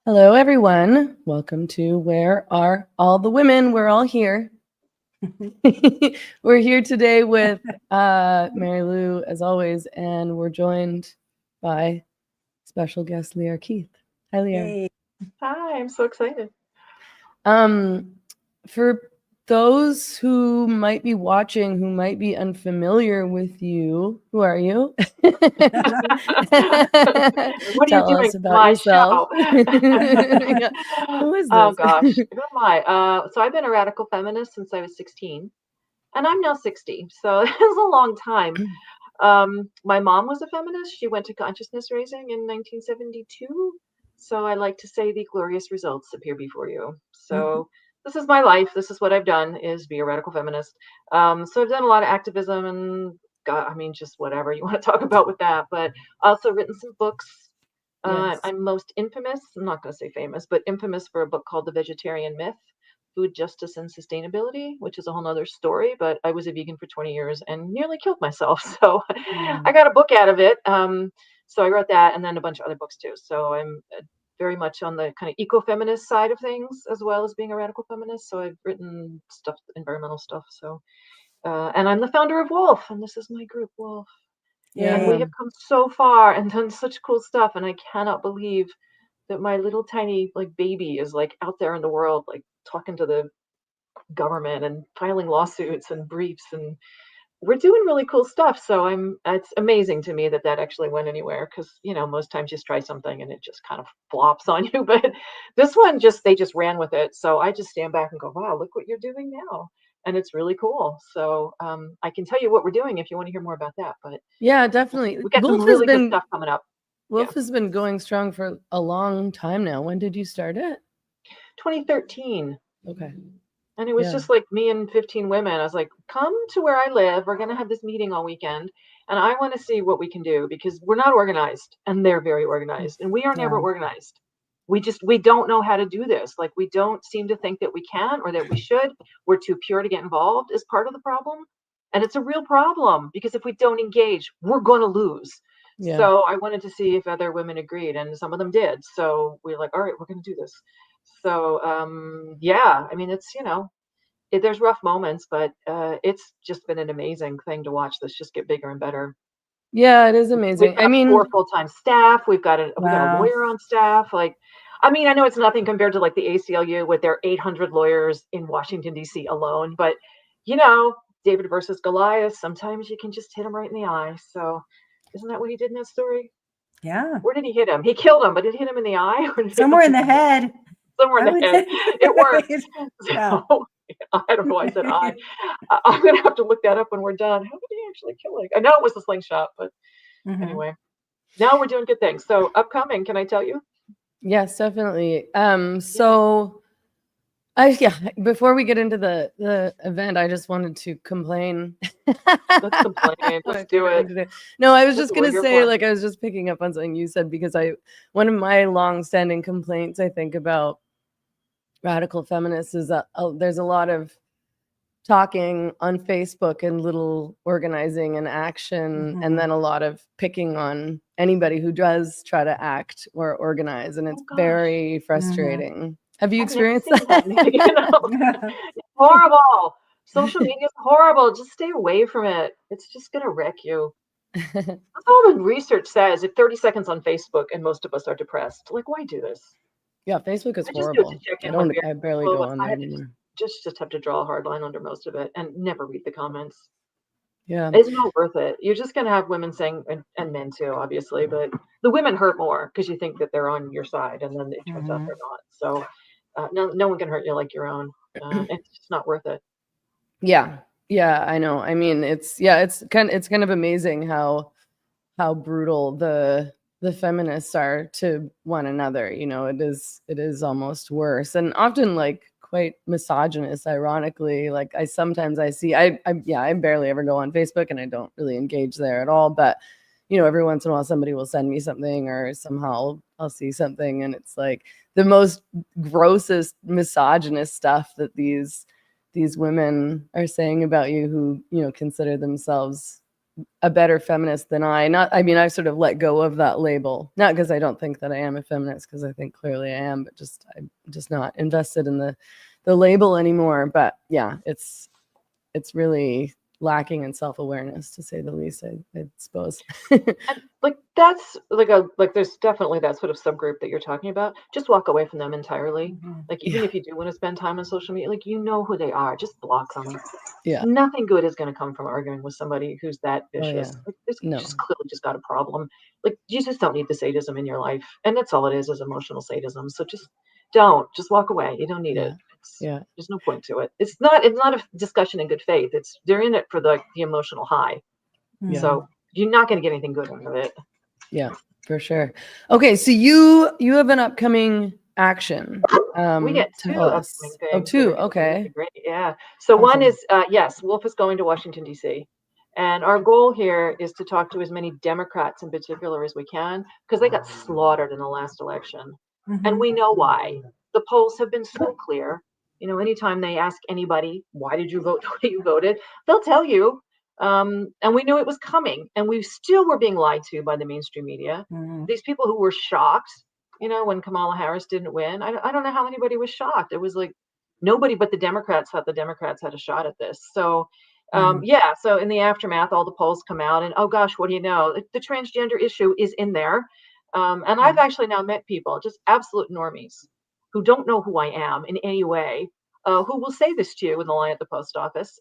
Hello, everyone. Welcome to Where Are All the Women? We're all here. We're here today with Mary Lou, as always, and we're joined by special guest Lierre Keith. Hi, Lierre. Hey. Hi, I'm so excited. For those who might be watching, who might be unfamiliar with you, who are you? What are you doing about my yourself. show? Who is this? Oh gosh, who am I? So I've been a radical feminist since I was 16, and I'm now 60, so it's a long time. My mom was a feminist. She went to consciousness raising in 1972. So I like to say the glorious results appear before you. So this is my life. This is what I've done, is be a radical feminist. So I've done a lot of activism and just whatever you want to talk about with that. But also written some books. Yes. I'm most infamous, I'm not going to say famous, but infamous for a book called The Vegetarian Myth, Food Justice and Sustainability, which is a whole nother story. But I was a vegan for 20 years and nearly killed myself. So I got a book out of it. So I wrote that and then a bunch of other books too. So I'm very much on the kind of eco-feminist side of things, as well as being a radical feminist. So I've written stuff, environmental stuff. So, and I'm the founder of Wolf, and this is my group, Wolf. Yeah. And we have come so far and done such cool stuff. And I cannot believe that my little tiny baby is out there in the world, talking to the government and filing lawsuits and briefs, and we're doing really cool stuff. So it's amazing to me that actually went anywhere, because most times you try something and it just kind of flops on you, but this one they just ran with it. So I just stand back and go, wow, look what you're doing now. And it's really cool. So I can tell you what we're doing if you want to hear more about that. But yeah, definitely. we got some really good stuff coming up. Wolf has been going strong for a long time now. When did you start it? 2013. Okay. And it was just me and 15 women. I was like, come to where I live. We're going to have this meeting all weekend. And I want to see what we can do, because we're not organized and they're very organized. And we are never organized. We don't know how to do this. We don't seem to think that we can or that we should. We're too pure to get involved is part of the problem. And it's a real problem, because if we don't engage, we're going to lose. Yeah. So I wanted to see if other women agreed, and some of them did. So we're like, all right, we're going to do this. So, it's, there's rough moments, but it's just been an amazing thing to watch this just get bigger and better. Yeah, it is amazing. We've got 4 full-time staff. We've got a lawyer on staff. I know it's nothing compared to the ACLU with their 800 lawyers in Washington, D.C. alone. But, David versus Goliath, sometimes you can just hit him right in the eye. So isn't that what he did in that story? Yeah. Where did he hit him? He killed him, but did it hit him in the eye? Somewhere in the head. Somewhere in the head. It worked. Yeah. So, I don't know why I said I. I'm going to have to look that up when we're done. How did he actually kill it? I know it was the slingshot, but anyway. Now we're doing good things. So upcoming, can I tell you? Yes, definitely. Before we get into the event, I just wanted to complain. Let's complain. Let's do it. No, I was just going to say, I was just picking up on something you said, because one of my long-standing complaints, I think, about radical feminists is that there's a lot of talking on Facebook and little organizing and action, and then a lot of picking on anybody who does try to act or organize, and it's very frustrating. Have you experienced that? It's horrible. Social media is horrible. Just stay away from it. It's just going to wreck you. That's all the research says. At 30 seconds on Facebook, and most of us are depressed. Why do this? Yeah, Facebook is horrible. I barely go on there anymore. Just have to draw a hard line under most of it and never read the comments. Yeah. It's not worth it. You're just going to have women saying, and men too, obviously, but the women hurt more because you think that they're on your side, and then it turns out they're not. So no one can hurt you like your own. It's just not worth it. Yeah. Yeah, I know. It's kind of amazing how brutal the feminists are to one another. It is almost worse, and often quite misogynist, ironically. I barely ever go on Facebook, and I don't really engage there at all, but every once in a while somebody will send me something, or somehow I'll see something, and it's the most grossest misogynist stuff that these women are saying about you who consider themselves a better feminist than I. I've sort of let go of that label, not because I don't think that I am a feminist, because I think clearly I am, but I'm just not invested in the label anymore. But yeah, it's really lacking in self-awareness, to say the least, I suppose. And like that's like there's definitely that sort of subgroup that you're talking about. Just walk away from them entirely. Like even if you do want to spend time on social media, like you know who they are, just block them. Yeah. Nothing good is going to come from arguing with somebody who's that vicious. yeah. Like this No. just clearly just got a problem. Like you just don't need the sadism in your life, and that's all it is emotional sadism. So just walk away. You don't need it. Yeah. There's no point to it. It's not a discussion in good faith. They're in it for the emotional high. Yeah. So you're not going to get anything good out of it. Yeah, for sure. Okay, so you have an upcoming action. We get two tell upcoming us. things. Oh, two. that are gonna be Okay. really great. Yeah. So one Awesome. is yes, Wolf is going to Washington D.C. And our goal here is to talk to as many Democrats in particular as we can, because they got slaughtered in the last election, and we know why. The polls have been so clear. You know, anytime they ask anybody, why did you vote the way you voted, they'll tell you. And we knew it was coming, and we still were being lied to by the mainstream media. These people who were shocked, you know, when Kamala Harris didn't win. I don't know how anybody was shocked. It was like nobody but the Democrats thought the Democrats had a shot at this. So, yeah, so in the aftermath, all the polls come out, and oh gosh, what do you know? The transgender issue is in there. And I've actually now met people, just absolute normies, who don't know who I am in any way, who will say this to you in the line at the post office.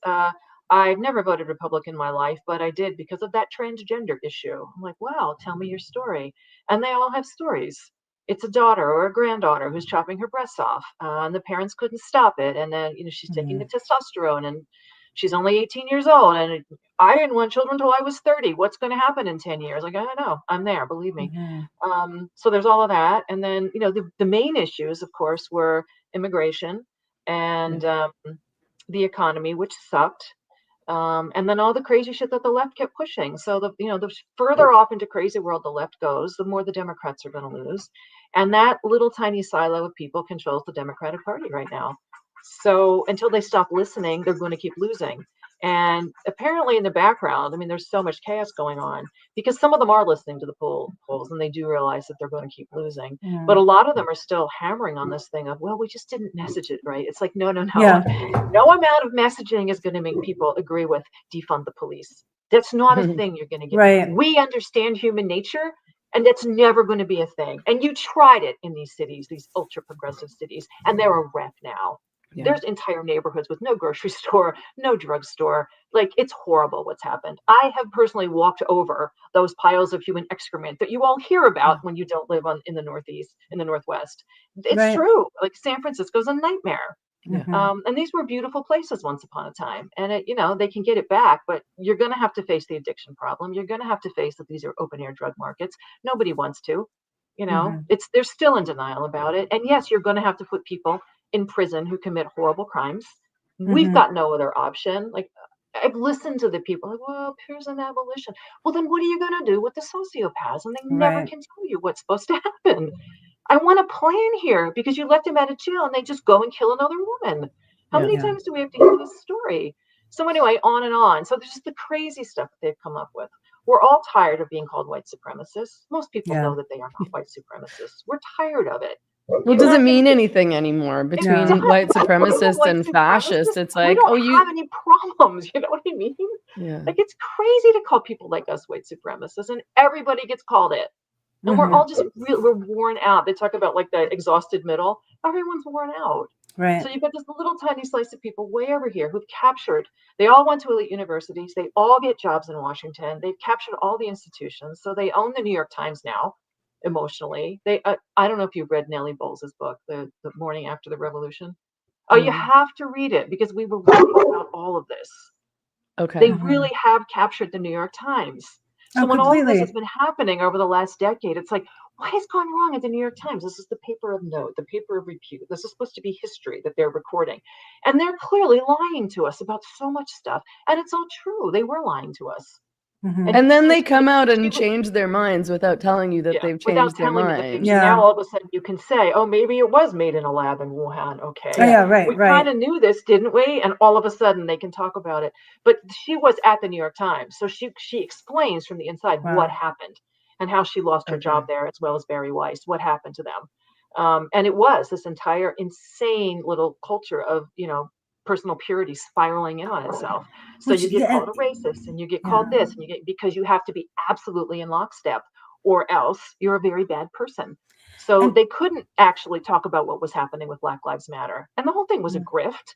I've never voted Republican in my life, but I did because of that transgender issue. I'm like, wow, tell me your story. And they all have stories. It's a daughter or a granddaughter who's chopping her breasts off, and the parents couldn't stop it. And then, you know, she's taking the testosterone, and she's only 18 years old. And I didn't want children until I was 30. What's going to happen in 10 years? Like, I don't know. I'm there, believe me. So there's all of that. And then, you know, the main issues, of course, were immigration and the economy, which sucked. And then all the crazy shit that the left kept pushing. So the further off into crazy world the left goes, the more the Democrats are going to lose. And that little tiny silo of people controls the Democratic Party right now. So until they stop listening, they're going to keep losing. And apparently in the background, I mean, there's so much chaos going on because some of them are listening to the polls and they do realize that they're going to keep losing. But a lot of them are still hammering on this thing of, well, we just didn't message it right. It's like, no. Yeah. No amount of messaging is going to make people agree with defund the police. That's not a thing you're going to get. Right. We understand human nature, and that's never going to be a thing. And you tried it in these cities, these ultra progressive cities, and they're a wreck now. Yeah. There's entire neighborhoods with no grocery store, no drugstore. Like, it's horrible what's happened. I have personally walked over those piles of human excrement that you all hear about when you don't live in the Northeast, in the Northwest. It's true. Like, San Francisco's a nightmare. And these were beautiful places once upon a time, and they can get it back, but you're going to have to face the addiction problem. You're going to have to face that these are open air drug markets. Nobody wants to, they're still in denial about it. And yes, you're going to have to put people in prison who commit horrible crimes. We've got no other option. Like, I've listened to the people like, well, here's an abolition. Well, then what are you going to do with the sociopaths? And they never can tell you what's supposed to happen. I want a plan here, because you let them out of jail and they just go and kill another woman. How many times do we have to hear this story? So anyway, on and on. So there's just the crazy stuff that they've come up with. We're all tired of being called white supremacists. Most people know that they are not white supremacists. We're tired of it. Well, it doesn't mean anything anymore between white supremacists and fascists. It's like, we don't have any problems. You know what I mean? Yeah. Like, it's crazy to call people like us white supremacists, and everybody gets called it. And we're all just we're worn out. They talk about like the exhausted middle. Everyone's worn out. Right. So you've got this little tiny slice of people way over here who've captured. They all went to elite universities. They all get jobs in Washington. They've captured all the institutions. So they own the New York Times now, emotionally. They I don't know if you've read Nellie Bowles' book, the Morning After the Revolution. Oh, you have to read it, because we were writing about all of this. Okay. They really have captured the New York Times. So when all of this has been happening over the last decade, it's like, what has gone wrong at the New York Times? This is the paper of note, the paper of repute. This is supposed to be history that they're recording. And they're clearly lying to us about so much stuff. And it's all true. They were lying to us. And then they come out and change their minds without telling you that they've changed their mind. Now all of a sudden you can say, oh, maybe it was made in a lab in Wuhan. Okay. Oh, yeah, right, we kind of knew this, didn't we? And all of a sudden they can talk about it. But she was at the New York Times. So she explains from the inside what happened and how she lost her job there, as well as Barry Weiss, what happened to them. And it was this entire insane little culture of, personal purity spiraling in on itself. So you get called a racist and you get called this and because you have to be absolutely in lockstep or else you're a very bad person. So they couldn't actually talk about what was happening with Black Lives Matter. And the whole thing was a grift.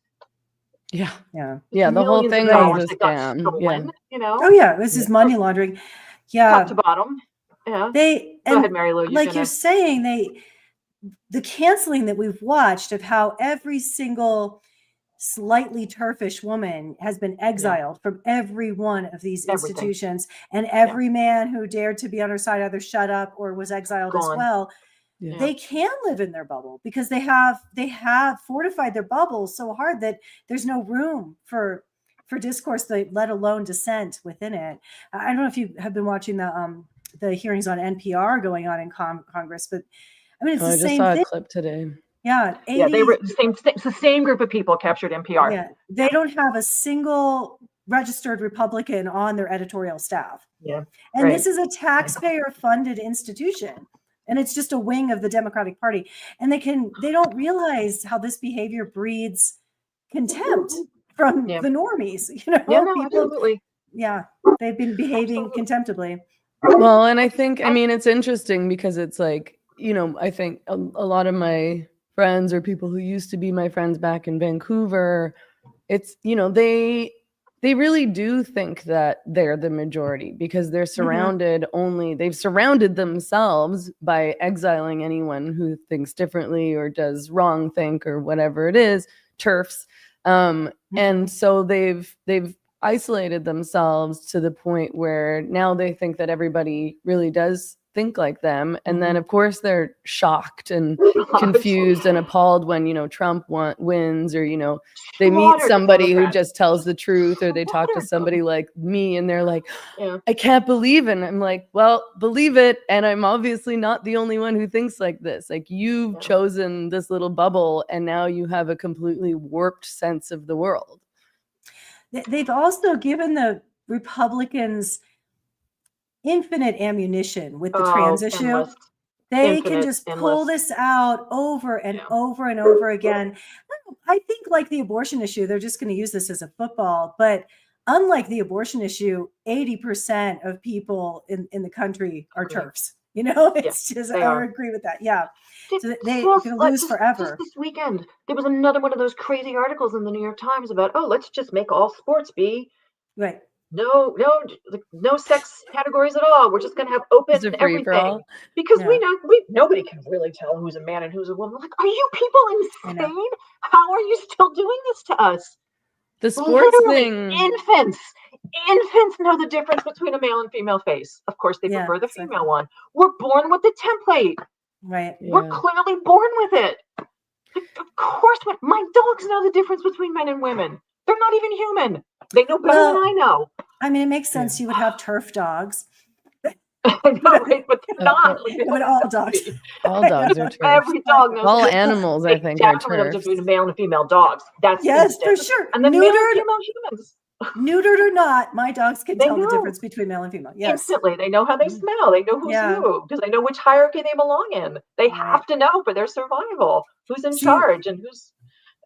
Yeah. The whole thing was a scam. Stolen, Oh yeah. It was just money laundering. Yeah. Top to bottom. Yeah. Go ahead, Mary Lou. You're saying the canceling that we've watched of how every single slightly turfish woman has been exiled from every one of these institutions, and every man who dared to be on her side either shut up or was exiled as well. They can live in their bubble because they have fortified their bubble so hard that there's no room for discourse, let alone dissent within it. I don't know if you have been watching the hearings on NPR going on in Congress, but I mean, it's the same thing. I just saw a clip today. Yeah, they were the same group of people captured NPR. Yeah, they don't have a single registered Republican on their editorial staff. Yeah, and this is a taxpayer-funded institution, and it's just a wing of the Democratic Party. And they don't realize how this behavior breeds contempt from the normies. People, absolutely. Yeah, they've been behaving contemptibly. Well, and I think, it's interesting because it's like, I think a lot of my friends or people who used to be my friends back in Vancouver, it's, they really do think that they're the majority because they're surrounded they've surrounded themselves by exiling anyone who thinks differently or does wrong think or whatever it is, TERFs. And so they've isolated themselves to the point where now they think that everybody really does think like them. And then of course they're shocked and confused and appalled when, Trump wins or, they meet somebody who just tells the truth or they talk to somebody like me and they're like, I can't believe it. And I'm like, well, believe it. And I'm obviously not the only one who thinks like this. Like you've chosen this little bubble and now you have a completely warped sense of the world. They've also given the Republicans infinite ammunition with the trans issue. They can just pull this out over and over and over again. I think like the abortion issue, they're just going to use this as a football. But unlike the abortion issue, 80% of people in the country are TERFs. It's just, I agree with that. Yeah. So they're going to lose forever. Just this weekend, there was another one of those crazy articles in the New York Times about, let's just make all sports be no sex categories at all. We're just going to have open everything because we know nobody can really tell who's a man and who's a woman. Like, are you people insane? How are you still doing this to us? The sports thing. Infants know the difference between a male and female face. Of course, they prefer the female one. We're born with the template. Right. We're clearly born with it. Of course, my dogs know the difference between men and women. They're not even human. They know better than I know. I mean, it makes sense. You would have TERF dogs. I know, right? But they're not. But all dogs. All dogs are TERFs. Every dog knows. All animals, I think, are TERFs. Between male and female dogs. That's for sure. And then neutered humans. Neutered or not, my dogs can tell the difference between male and female. Yes. Instantly. They know how they smell. They know who's who because they know which hierarchy they belong in. They have to know for their survival who's in charge and who's.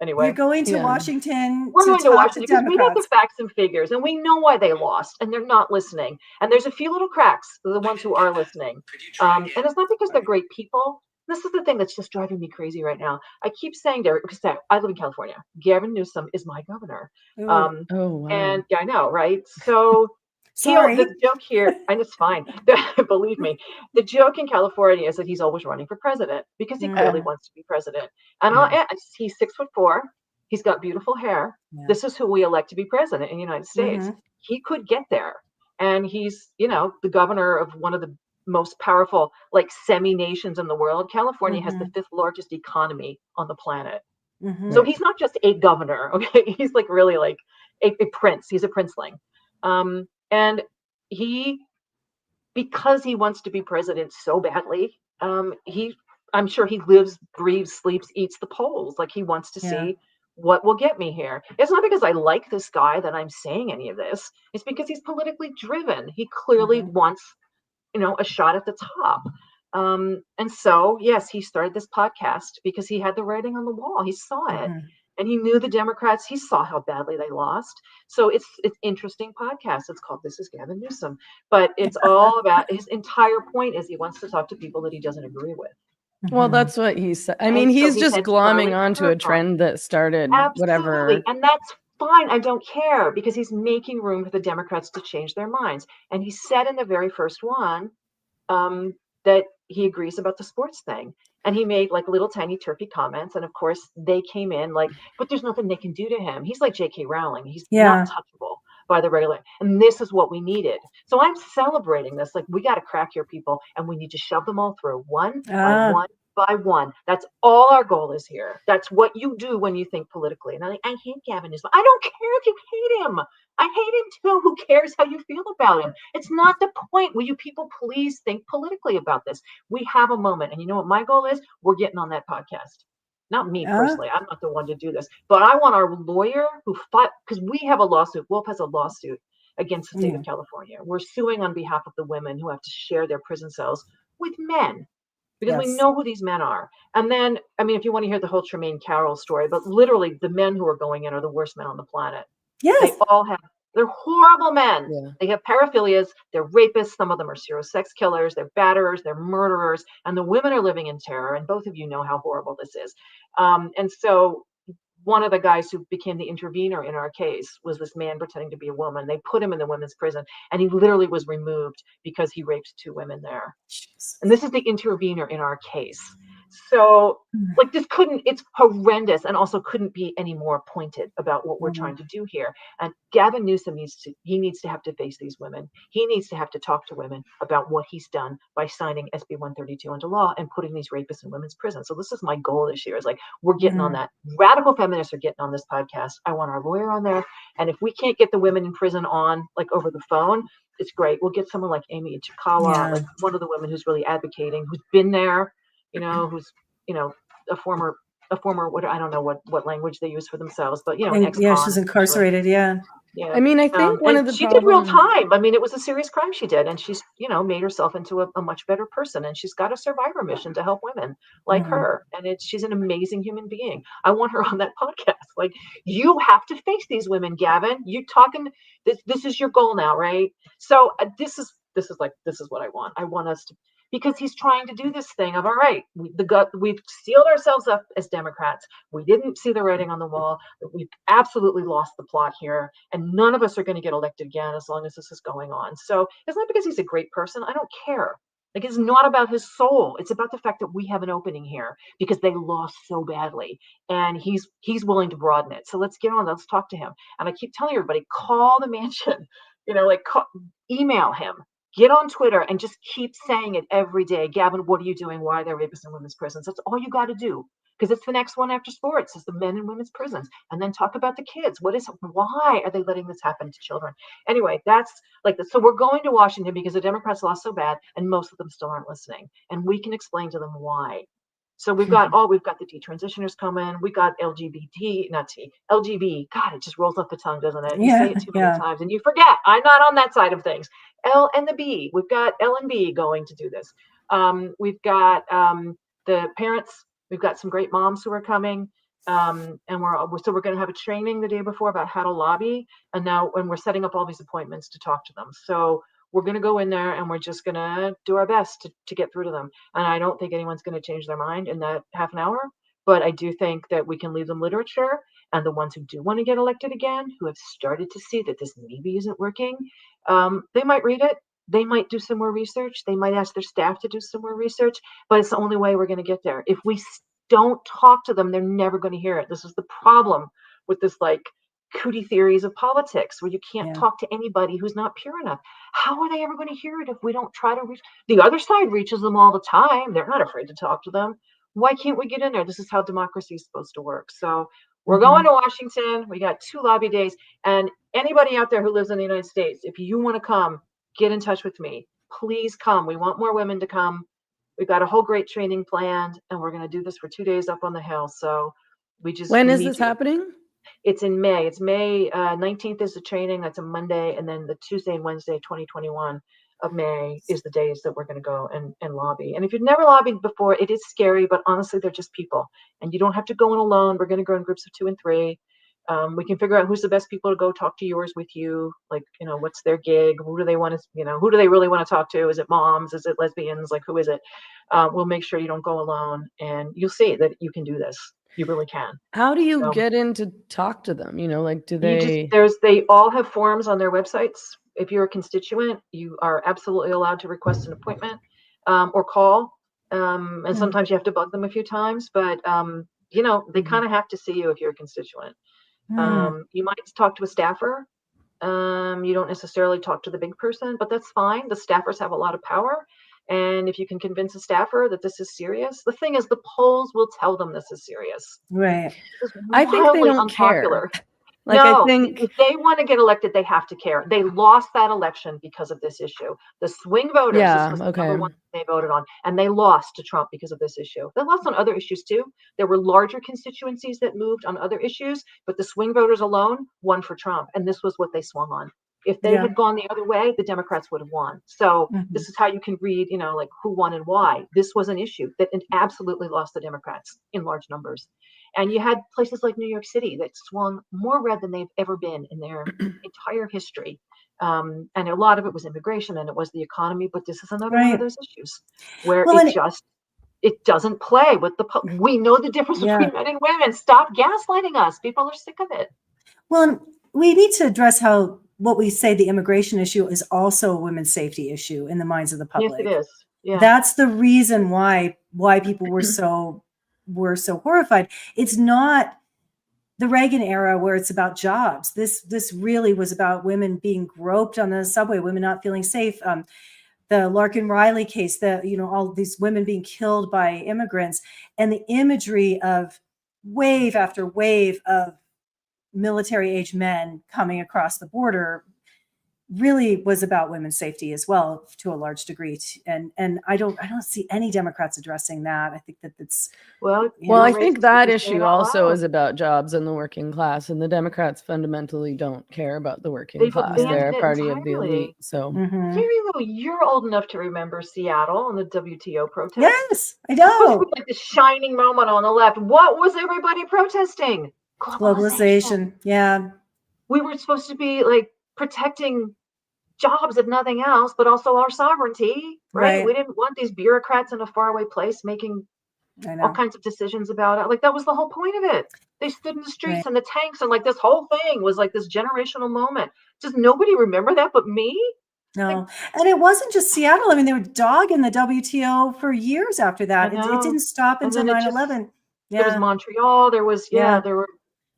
Anyway, you're going to Washington. We're going to Washington because Democrats. we got the facts and figures, and we know why they lost, and they're not listening. And there's a few little cracks for the ones who are listening. And it's not because they're great people. This is the thing that's just driving me crazy right now. I keep saying because I live in California. Gavin Newsom is my governor. Oh, wow. And I know, right? So. Sorry. The joke here, and it's fine. Believe me, the joke in California is that he's always running for president because he clearly wants to be president. And he's 6'4". He's got beautiful hair. Yeah. This is who we elect to be president in the United States. Mm-hmm. He could get there, and he's the governor of one of the most powerful semi-nations in the world. California has the 5th largest economy on the planet. Mm-hmm. So he's not just a governor. Okay, he's really a prince. He's a princeling. And because he wants to be president so badly, I'm sure he lives, breathes, sleeps, eats the polls. Like, he wants to see what will get me here. It's not because I like this guy that I'm saying any of this. It's because he's politically driven. He clearly wants, a shot at the top. And so, yes, he started this podcast because he had the writing on the wall. He saw it. And he knew the Democrats. He saw how badly they lost. So it's interesting podcast. It's called This is Gavin Newsom. But it's all about, his entire point is he wants to talk to people that he doesn't agree with. Well, that's what he said. I mean, he's just glomming onto a trend that started whatever. And that's fine. I don't care, because he's making room for the Democrats to change their minds. And he said in the very first one that he agrees about the sports thing. And he made like little tiny turfy comments. And of course they came in like, but there's nothing they can do to him. He's like J.K. Rowling. He's not touchable by the regular. And this is what we needed. So I'm celebrating this. Like, we got to crack your people, and we need to shove them all through one by one by one. That's all our goal is here. That's what you do when you think politically. And I hate Gavin Newsom. I don't care if you hate him. I hate him too. Who cares how you feel about him? It's not the point. Will you people please think politically about this? We have a moment. And you know what my goal is? We're getting on that podcast. Not me personally. I'm not the one to do this. But I want our lawyer who fought, because we have a lawsuit. Wolf has a lawsuit against the state of California. We're suing on behalf of the women who have to share their prison cells with men, because we know who these men are. And then, I mean, if you want to hear the whole Tremaine Carroll story, but literally the men who are going in are the worst men on the planet. They all have, they're horrible men. They have paraphilias, they're rapists, some of them are serial sex killers, they're batterers, they're murderers, and the women are living in terror. And both of you know how horrible this is. And so one of the guys who became the intervener in our case was this man pretending to be a woman. They put him in the women's prison, and he literally was removed because he raped 2 women there. And this is the intervener in our case. So like, this it's horrendous, and also couldn't be any more pointed about what we're trying to do here. And Gavin Newsom needs to have to face these women. He needs to have to talk to women about what he's done by signing SB 132 into law and putting these rapists in women's prison. So this is my goal this year, is like, we're getting on that. Radical feminists are getting on this podcast. I want our lawyer on there. And if we can't get the women in prison on, like, over the phone, it's great. We'll get someone like Amy Ichikawa, like one of the women who's really advocating, who's been there, who's, a former, what, I don't know what language they use for themselves, but, she's incarcerated. I mean, I think one of the she did real time. I mean, it was a serious crime she did, and she's, made herself into a much better person, and she's got a survivor mission to help women like her. And she's an amazing human being. I want her on that podcast. Like, you have to face these women, Gavin. You're talking, this is your goal now, right? So this is what I want. I want us to, because he's trying to do this thing of, all right, we've sealed ourselves up as Democrats. We didn't see the writing on the wall. We've absolutely lost the plot here, and none of us are going to get elected again as long as this is going on. So it's not because he's a great person. I don't care. Like, it's not about his soul. It's about the fact that we have an opening here because they lost so badly, and he's willing to broaden it. So let's get on. Let's talk to him. And I keep telling everybody, call the mansion. Email him. Get on Twitter and just keep saying it every day. Gavin, what are you doing? Why are there rapists in women's prisons? That's all you got to do, because it's the next one after sports. It's the men in women's prisons. And then talk about the kids. Why are they letting this happen to children? Anyway, that's like this. So we're going to Washington because the Democrats lost so bad, and most of them still aren't listening. And we can explain to them why. So we've got the detransitioners coming. We got LGBT. God, it just rolls off the tongue, doesn't it? You say it too many times and you forget. I'm not on that side of things. L and the B. We've got L and B going to do this. We've got the parents. We've got some great moms who are coming. And we're going to have a training the day before about how to lobby. And now when we're setting up all these appointments to talk to them. So we're going to go in there and we're just going to do our best to get through to them. And I don't think anyone's going to change their mind in that half an hour. But I do think that we can leave them literature, and the ones who do want to get elected again, who have started to see that this maybe isn't working, they might read it. They might do some more research. They might ask their staff to do some more research, but it's the only way we're going to get there. If we don't talk to them, they're never going to hear it. This is the problem with this, like, cootie theories of politics, where you can't talk to anybody who's not pure enough. How are they ever going to hear it if we don't try to reach? The other side reaches them all the time. They're not afraid to talk to them. Why can't we get in there? This is how democracy is supposed to work. So we're going to Washington. We got 2 lobby days, and anybody out there who lives in the United States, if you want to come, get in touch with me. Please come. We want more women to come. We've got a whole great training planned, and we're going to do this for 2 days up on the hill. So when is this happening? It's in May. It's May 19th is the training. That's a Monday. And then the Tuesday and Wednesday, 2021 of May is the days that we're going to go and lobby. And if you've never lobbied before, it is scary, but honestly, they're just people. And you don't have to go in alone. We're going to go in groups of 2 and 3. We can figure out who's the best people to go talk to yours with you. Like, what's their gig? Who do they want to, who do they really want to talk to? Is it moms? Is it lesbians? Like, who is it? We'll make sure you don't go alone, and you'll see that you can do this. You really can. How do you get in to talk to them? Like, do they? They all have forms on their websites. If you're a constituent, you are absolutely allowed to request an appointment or call. And sometimes you have to bug them a few times, but they kind of have to see you if you're a constituent. You might talk to a staffer. You don't necessarily talk to the big person, but that's fine. The staffers have a lot of power. And if you can convince a staffer that this is serious, the thing is, the polls will tell them this is serious. Right. I think they don't care. Like, no, I think if they want to get elected, they have to care. They lost that election because of this issue. The swing voters, this was the number one they voted on, and they lost to Trump because of this issue. They lost on other issues too. There were larger constituencies that moved on other issues, but the swing voters alone won for Trump, and this was what they swung on. If they had gone the other way, the Democrats would have won. So this is how you can read, like who won and why. This was an issue that absolutely lost the Democrats in large numbers. And you had places like New York City that swung more red than they've ever been in their entire history. And a lot of it was immigration and it was the economy. But this is another one of those issues where it doesn't play with we know the difference between men and women. Stop gaslighting us. People are sick of it. Well, we need to address how what we say the immigration issue is also a women's safety issue in the minds of the public. Yes, it is. Yeah. That's the reason why people were so horrified. It's not the Reagan era where it's about jobs. This really was about women being groped on the subway, women not feeling safe. The Larkin Riley case, all these women being killed by immigrants, and the imagery of wave after wave of military-age men coming across the border really was about women's safety as well, to a large degree. And I don't see any Democrats addressing that. I think that's I think that issue also is about jobs and the working class, and the Democrats fundamentally don't care about the working class. They're a party of the elite. So Mary Lou, you're old enough to remember Seattle and the WTO protest. Yes, I know. Like the shining moment on the left. What was everybody protesting? Globalization. Yeah. We were supposed to be like protecting jobs, if nothing else, but also our sovereignty, right? We didn't want these bureaucrats in a faraway place making all kinds of decisions about it. Like, that was the whole point of it. They stood in the streets and the tanks, and like this whole thing was like this generational moment. Does nobody remember that but me? No. And it wasn't just Seattle. I mean, they were dogging the WTO for years after that. It didn't stop until 9/11. There was Montreal. There was, there were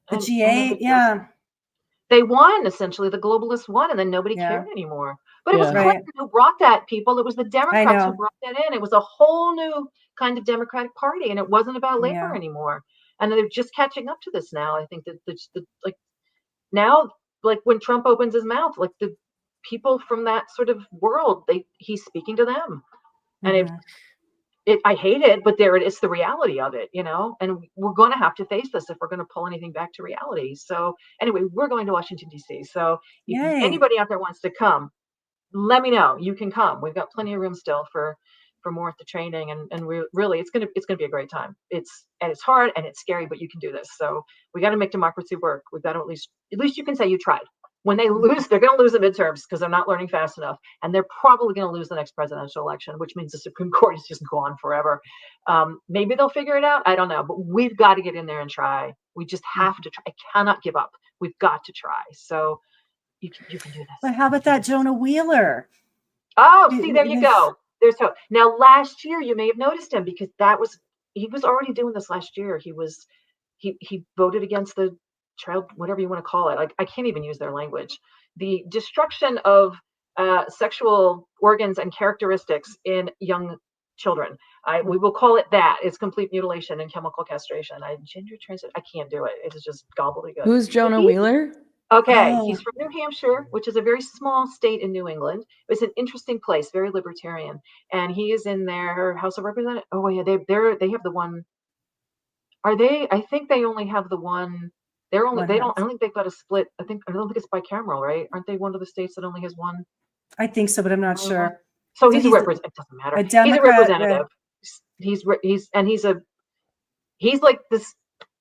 the G8. They won, essentially. The globalists won, and then nobody cared anymore. But it was Clinton who brought that, people. It was the Democrats who brought that in. It was a whole new kind of Democratic Party, and it wasn't about labor anymore. And they're just catching up to this now. I think that now, like when Trump opens his mouth, like the people from that sort of world, he's speaking to them. And I hate it, but it's the reality of it, and we're going to have to face this if we're going to pull anything back to reality. So anyway, we're going to Washington, D.C. So if anybody out there wants to come, let me know. You can come. We've got plenty of room still for more at the training. And we really, it's going to be a great time. It's hard and it's scary, but you can do this. So we got to make democracy work. We've got to at least you can say you tried. When they lose, they're going to lose the midterms because they're not learning fast enough. And they're probably going to lose the next presidential election, which means the Supreme Court is just gone forever. Maybe they'll figure it out. I don't know. But we've got to get in there and try. We just have to try. I cannot give up. We've got to try. So you can do this. But how about that Jonah Wheeler? Oh, see, there you go. There's hope. Now, last year, you may have noticed him because he was already doing this last year. He voted against the child, whatever you want to call it. Like, I can't even use their language. The destruction of sexual organs and characteristics in young children. We will call it that. It's complete mutilation and chemical castration. Gender transition. I can't do it. It's just gobbledygook. Who's Jonah Wheeler? Okay, he's Oh, from New Hampshire, which is a very small state in New England. It's an interesting place, very libertarian, and he is in their House of Representatives. Oh yeah, they have the one. Are they? I think they only have the one. one They don't. I house. don't think they've got a split. I don't think it's bicameral, right? Aren't they one of the states that only has one? I think so, but I'm not sure. So So he's a he's representative. It doesn't matter. a He's a Democrat with, representative. He's like this.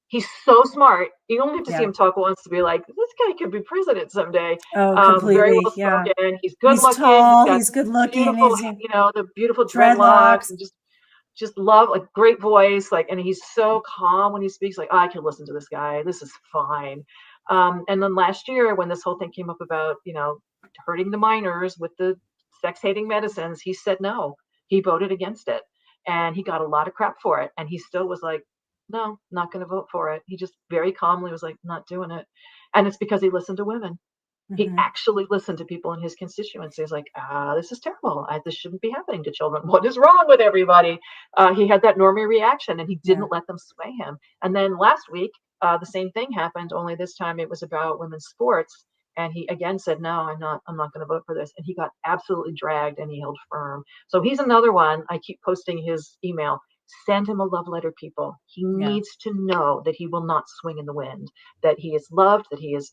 He's so smart. You only have to see yeah. him talk once to be like, this guy could be president someday. Oh, Very completely. well Yeah. spoken. He's good He's looking. He's tall. got He's good looking. beautiful, He's the beautiful dreadlocks dreadlocks. and just love, like, great voice. Like, and he's so calm when he speaks. Like, I can listen to this guy. This is fine. And then last year, when this whole thing came up about, hurting the minors with the sex hating medicines, he said no. He voted against it, and he got a lot of crap for it. And he still was like, no, not going to vote for it. He just very calmly was like, not doing it. And it's because he listened to women. He actually listened to people in his constituency. He's like, this is terrible. This shouldn't be happening to children. What is wrong with everybody? He had that normie reaction, and he didn't let them sway him. And then last week, the same thing happened, only this time it was about women's sports. And he again said, no, I'm not going to vote for this. And he got absolutely dragged, and he held firm. So he's another one. I keep posting his email. Send him a love letter, people. He needs to know that he will not swing in the wind, that he is loved, that he is,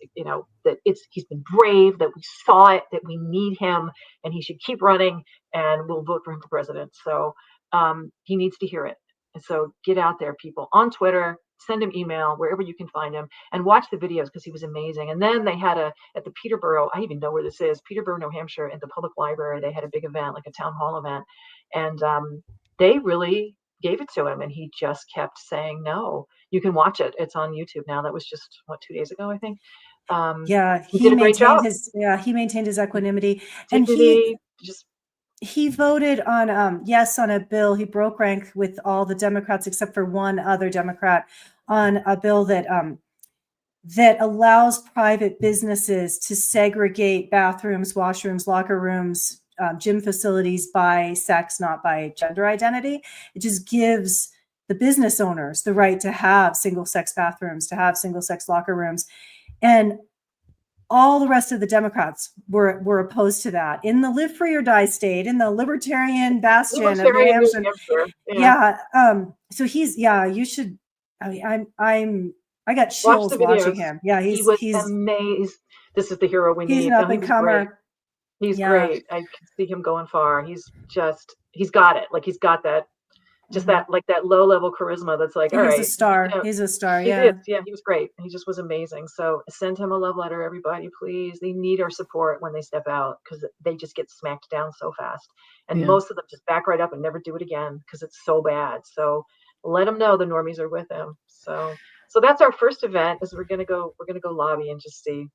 he's been brave, that we saw it, that we need him, and he should keep running, and we'll vote for him for president. So he needs to hear it. And so get out there, people, on Twitter, send him email, wherever you can find him, and watch the videos, because he was amazing. And then they had at the Peterborough, I even know where this is, Peterborough, New Hampshire, at the public library, they had a big event, like a town hall event. And they really gave it to him, and he just kept saying no. You can watch it. It's on YouTube now. That was just 2 days ago, I think. He did a great job. He maintained his equanimity. Dignity, and he voted on yes on a bill. He broke rank with all the Democrats except for one other Democrat on a bill that that allows private businesses to segregate bathrooms, washrooms, locker rooms, gym facilities by sex, not by gender identity. It just gives the business owners the right to have single sex bathrooms, to have single sex locker rooms. And all the rest of the Democrats were opposed to that. In the live free or die state, in the libertarian bastion of New Hampshire. Yeah. So you should, I got chills watching him. Yeah. He's amazing. This is the hero we need. He's an up and comer. He's great. I can see him going far. He's got it. Like, he's got that, just that, like, that low level charisma. That's like, all right. He's a star. He's a star. Yeah. He was great. He just was amazing. So send him a love letter, everybody, please. They need our support when they step out, because they just get smacked down so fast. And most of them just back right up and never do it again, because it's so bad. So let him know the normies are with him. So that's our first event, is we're gonna go lobby and just see.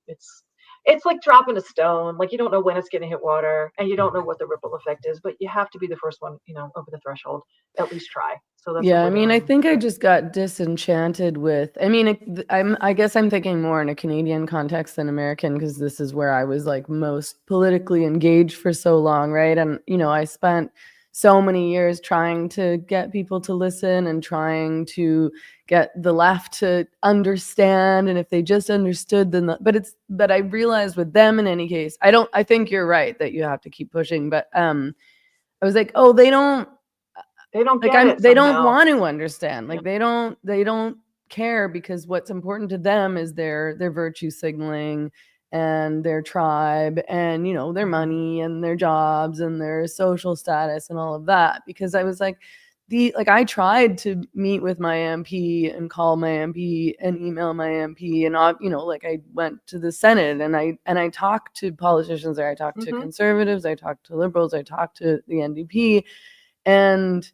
It's like dropping a stone. Like, you don't know when it's going to hit water, and you don't know what the ripple effect is, but you have to be the first one, over the threshold. At least try. So that's I think I just got disenchanted with. I guess I'm thinking more in a Canadian context than American, because this is where I was like most politically engaged for so long, right? And I spent so many years trying to get people to listen and trying to get the left to understand. And if they just understood, then but I realized with them, in any case, I think you're right that you have to keep pushing, but I was like, oh, they don't like, they don't want to understand. Like, they don't care, because what's important to them is their virtue signaling and their tribe and their money and their jobs and their social status and all of that. Because I was like, I tried to meet with my MP and call my MP and email my MP, and I went to the Senate and I talked to politicians there. I talked to conservatives, I talked to liberals, I talked to the NDP, and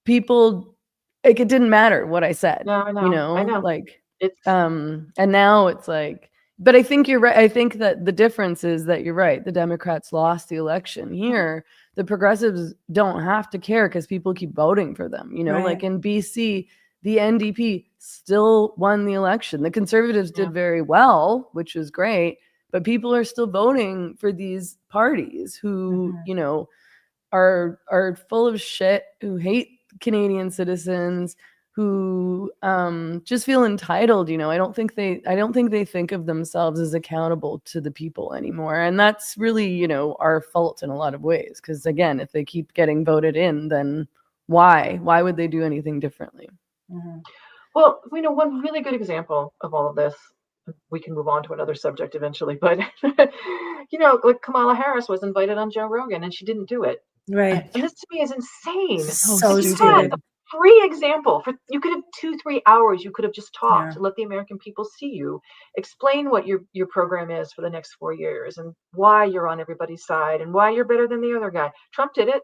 people, like, it didn't matter what I said. No, I know. Like, it's and now it's like, but I think you're right. I think that the difference is that you're right. The Democrats lost the election here. The progressives don't have to care, because people keep voting for them. Like in BC, the NDP still won the election. The conservatives did very well, which was great, but people are still voting for these parties who, are full of shit, who hate Canadian citizens, who just feel entitled. I don't think they think of themselves as accountable to the people anymore. And that's really, our fault in a lot of ways. Because again, if they keep getting voted in, then why would they do anything differently? Mm-hmm. Well, one really good example of all of this, we can move on to another subject eventually, but like Kamala Harris was invited on Joe Rogan and she didn't do it. Right. And this to me is insane. So you stupid. had a free example you could have 2-3 hours. You could have just talked to let the American people see you, explain what your program is for the next 4 years and why you're on everybody's side and why you're better than the other guy. Trump did it.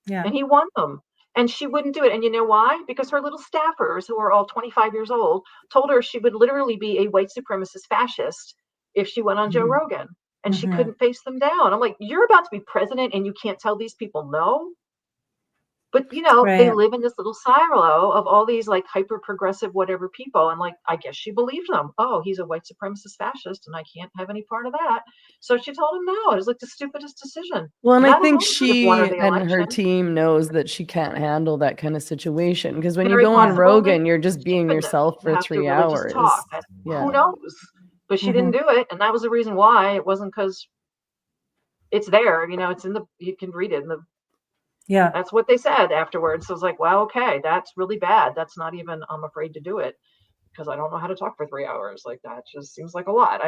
Yeah. And he won them. And she wouldn't do it. And you know why? Because her little staffers, who are all 25 years old, told her she would literally be a white supremacist fascist if she went on Joe Rogan. And she couldn't face them down. I'm like, you're about to be president and you can't tell these people no? But, they live in this little silo of all these like hyper progressive whatever people. And like, I guess she believed them. Oh, he's a white supremacist fascist and I can't have any part of that. So she told him no. It was like the stupidest decision. Well, and That I think alone could have won her she the and her election. team knows that she can't handle that kind of situation. Because when Very you go on possible, Rogan, you're just being stupidness. yourself You for have to 3 really hours. just talk. Yeah. Who knows? But she didn't do it. And that was the reason why. It wasn't because it's there. It's you can read it. Yeah. That's what they said afterwards. So I was like, well, okay, that's really bad. That's not even, I'm afraid to do it because I don't know how to talk for 3 hours. Like that just seems like a lot.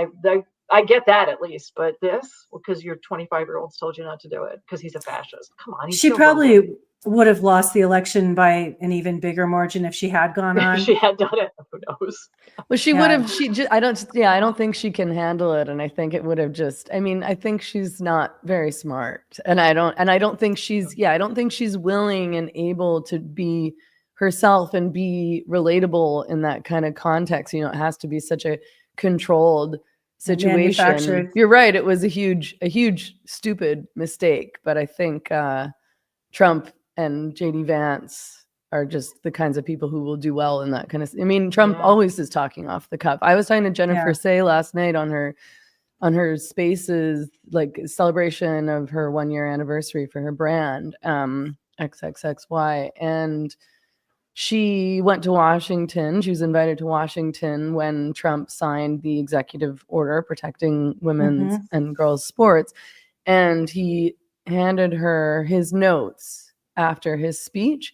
I get that at least, but this, because your 25-year-olds told you not to do it because he's a fascist. Come on. She probably would have lost the election by an even bigger margin if she had gone on. If she had done it, who knows? Well, she would have. I don't think she can handle it, and I think it would have just. I think she's not very smart, and I don't think she's. I don't think she's willing and able to be herself and be relatable in that kind of context. It has to be such a controlled situation. You're right. It was a huge stupid mistake, but I think Trump and JD Vance are just the kinds of people who will do well in that kind of. Trump always is talking off the cuff. I was talking to Jennifer Say last night on her Spaces, like celebration of her 1-year anniversary for her brand, XXXY, and she went to Washington. She was invited to Washington when Trump signed the executive order protecting women's and girls' sports, and he handed her his notes after his speech.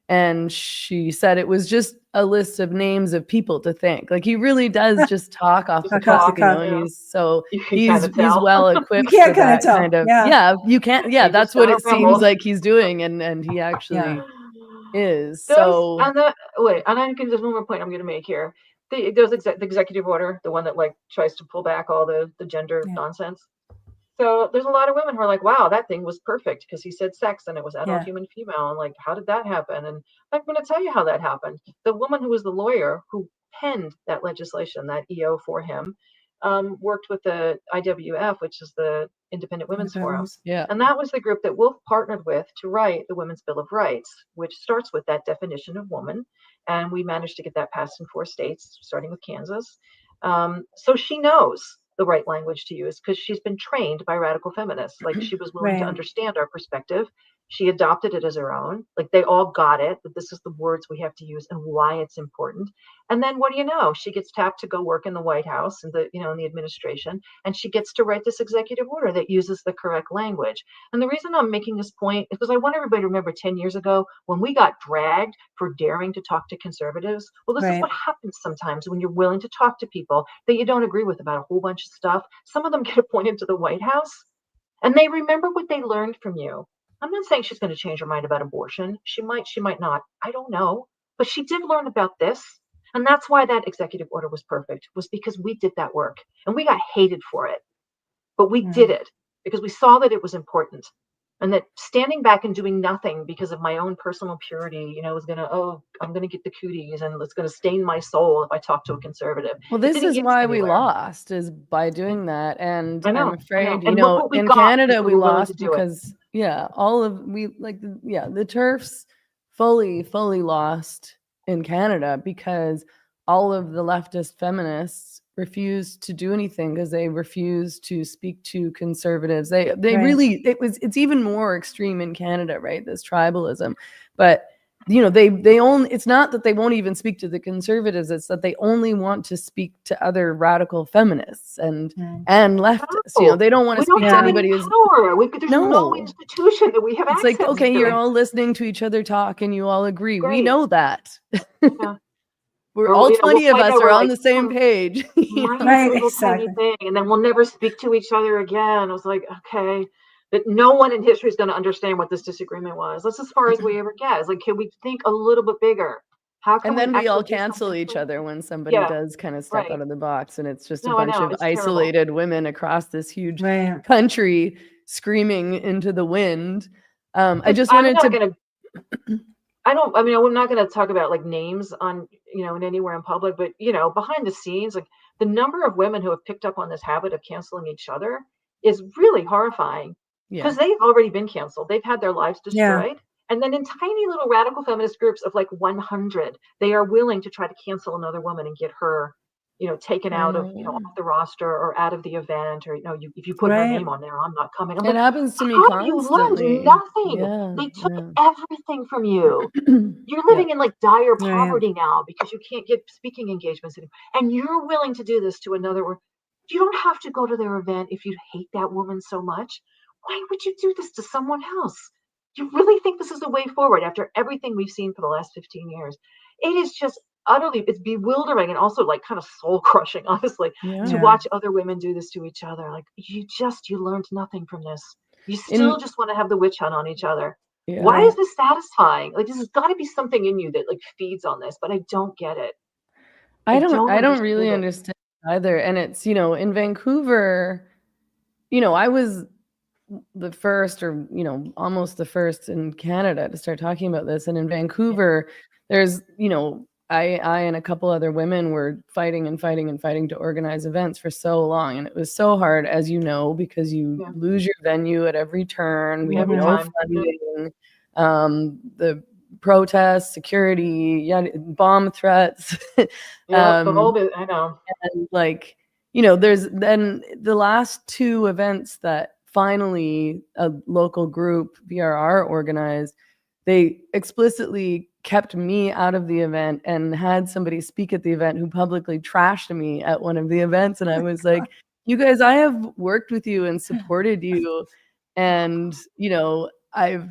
And she said it was just a list of names of people to thank. Like he really does just talk off the cuff, he's well equipped for that kind of. You can't. Yeah, that's what it seems like he's doing, and he actually is. So and I can there's one more point I'm going to make here. There's the executive order, the one that like tries to pull back all the gender nonsense. So there's a lot of women who are like, wow, that thing was perfect because he said sex and it was adult human female. And like, how did that happen? And I'm going to tell you how that happened. The woman who was the lawyer who penned that legislation, that EO for him, worked with the IWF, which is the Independent Women's Forum. Yeah. And that was the group that Wolf partnered with to write the Women's Bill of Rights, which starts with that definition of woman. And we managed to get that passed in 4 states, starting with Kansas. So she knows the right language to use because she's been trained by radical feminists. Like she was willing to understand our perspective. She adopted it as her own. Like they all got it, that this is the words we have to use and why it's important. And then what do you know? She gets tapped to go work in the White House and in the administration, and she gets to write this executive order that uses the correct language. And the reason I'm making this point is because I want everybody to remember 10 years ago when we got dragged for daring to talk to conservatives. Well, this is what happens sometimes when you're willing to talk to people that you don't agree with about a whole bunch of stuff. Some of them get appointed to the White House and they remember what they learned from you. I'm not saying she's going to change her mind about abortion. She might not. I don't know. But she did learn about this. And that's why that executive order was perfect, was because we did that work and we got hated for it. But we did it because we saw that it was important. And that standing back and doing nothing because of my own personal purity, was going to, I'm going to get the cooties and it's going to stain my soul if I talk to a conservative. Well, this is why we lost, is by doing that. And I'm afraid, in Canada we lost because, the TERFs fully lost in Canada because all of the leftist feminists refused to do anything because they refused to speak to conservatives. They really, it's even more extreme in Canada, right? This tribalism. But they only, it's not that they won't even speak to the conservatives, it's that they only want to speak to other radical feminists and leftists. They don't want to speak to anybody who's power. There's no institution that we have access to. It's like, okay, you're all listening to each other talk and you all agree. Great. We know that. We're all 20 of us are on the same page. Little tiny thing, and then we'll never speak to each other again. I was like, okay, that no one in history is going to understand what this disagreement was. That's as far as we ever get. It's like, can we think a little bit bigger? How can and then we all cancel each other when somebody does kind of step out of the box, and it's just a bunch of isolated women across this huge country screaming into the wind. I just wanted to. I'm not going to talk about like names on, in anywhere in public, but, behind the scenes, like the number of women who have picked up on this habit of canceling each other is really horrifying because they've already been canceled. They've had their lives destroyed. And then in tiny little radical feminist groups of like 100, they are willing to try to cancel another woman and get her, taken out of, off the roster or out of the event, or, if you put her name on there, I'm not coming. It happens to me constantly. You learned nothing. They took everything from you. You're living in like dire poverty now because you can't get speaking engagements anymore. And you're willing to do this to another one. You don't have to go to their event if you hate that woman so much. Why would you do this to someone else? You really think this is the way forward after everything we've seen for the last 15 years? It is just utterly, it's bewildering and also like kind of soul crushing, honestly, to watch other women do this to each other. Like you learned nothing from this. You still just want to have the witch hunt on each other. Why is this satisfying? Like, this has got to be something in you that like feeds on this, but I don't get it. I don't really understand either. And it's, in Vancouver, I was the first or, almost the first in Canada to start talking about this. And in Vancouver, there's, I and a couple other women were fighting to organize events for so long. And it was so hard, as you know, because you lose your venue at every turn. We have no funding. The protests, security, bomb threats. The whole bit, I know. And like, there's then the last two events that finally a local group, VRR, organized, they explicitly kept me out of the event and had somebody speak at the event who publicly trashed me at one of the events. And I was like, you guys, I have worked with you and supported you. And, I've,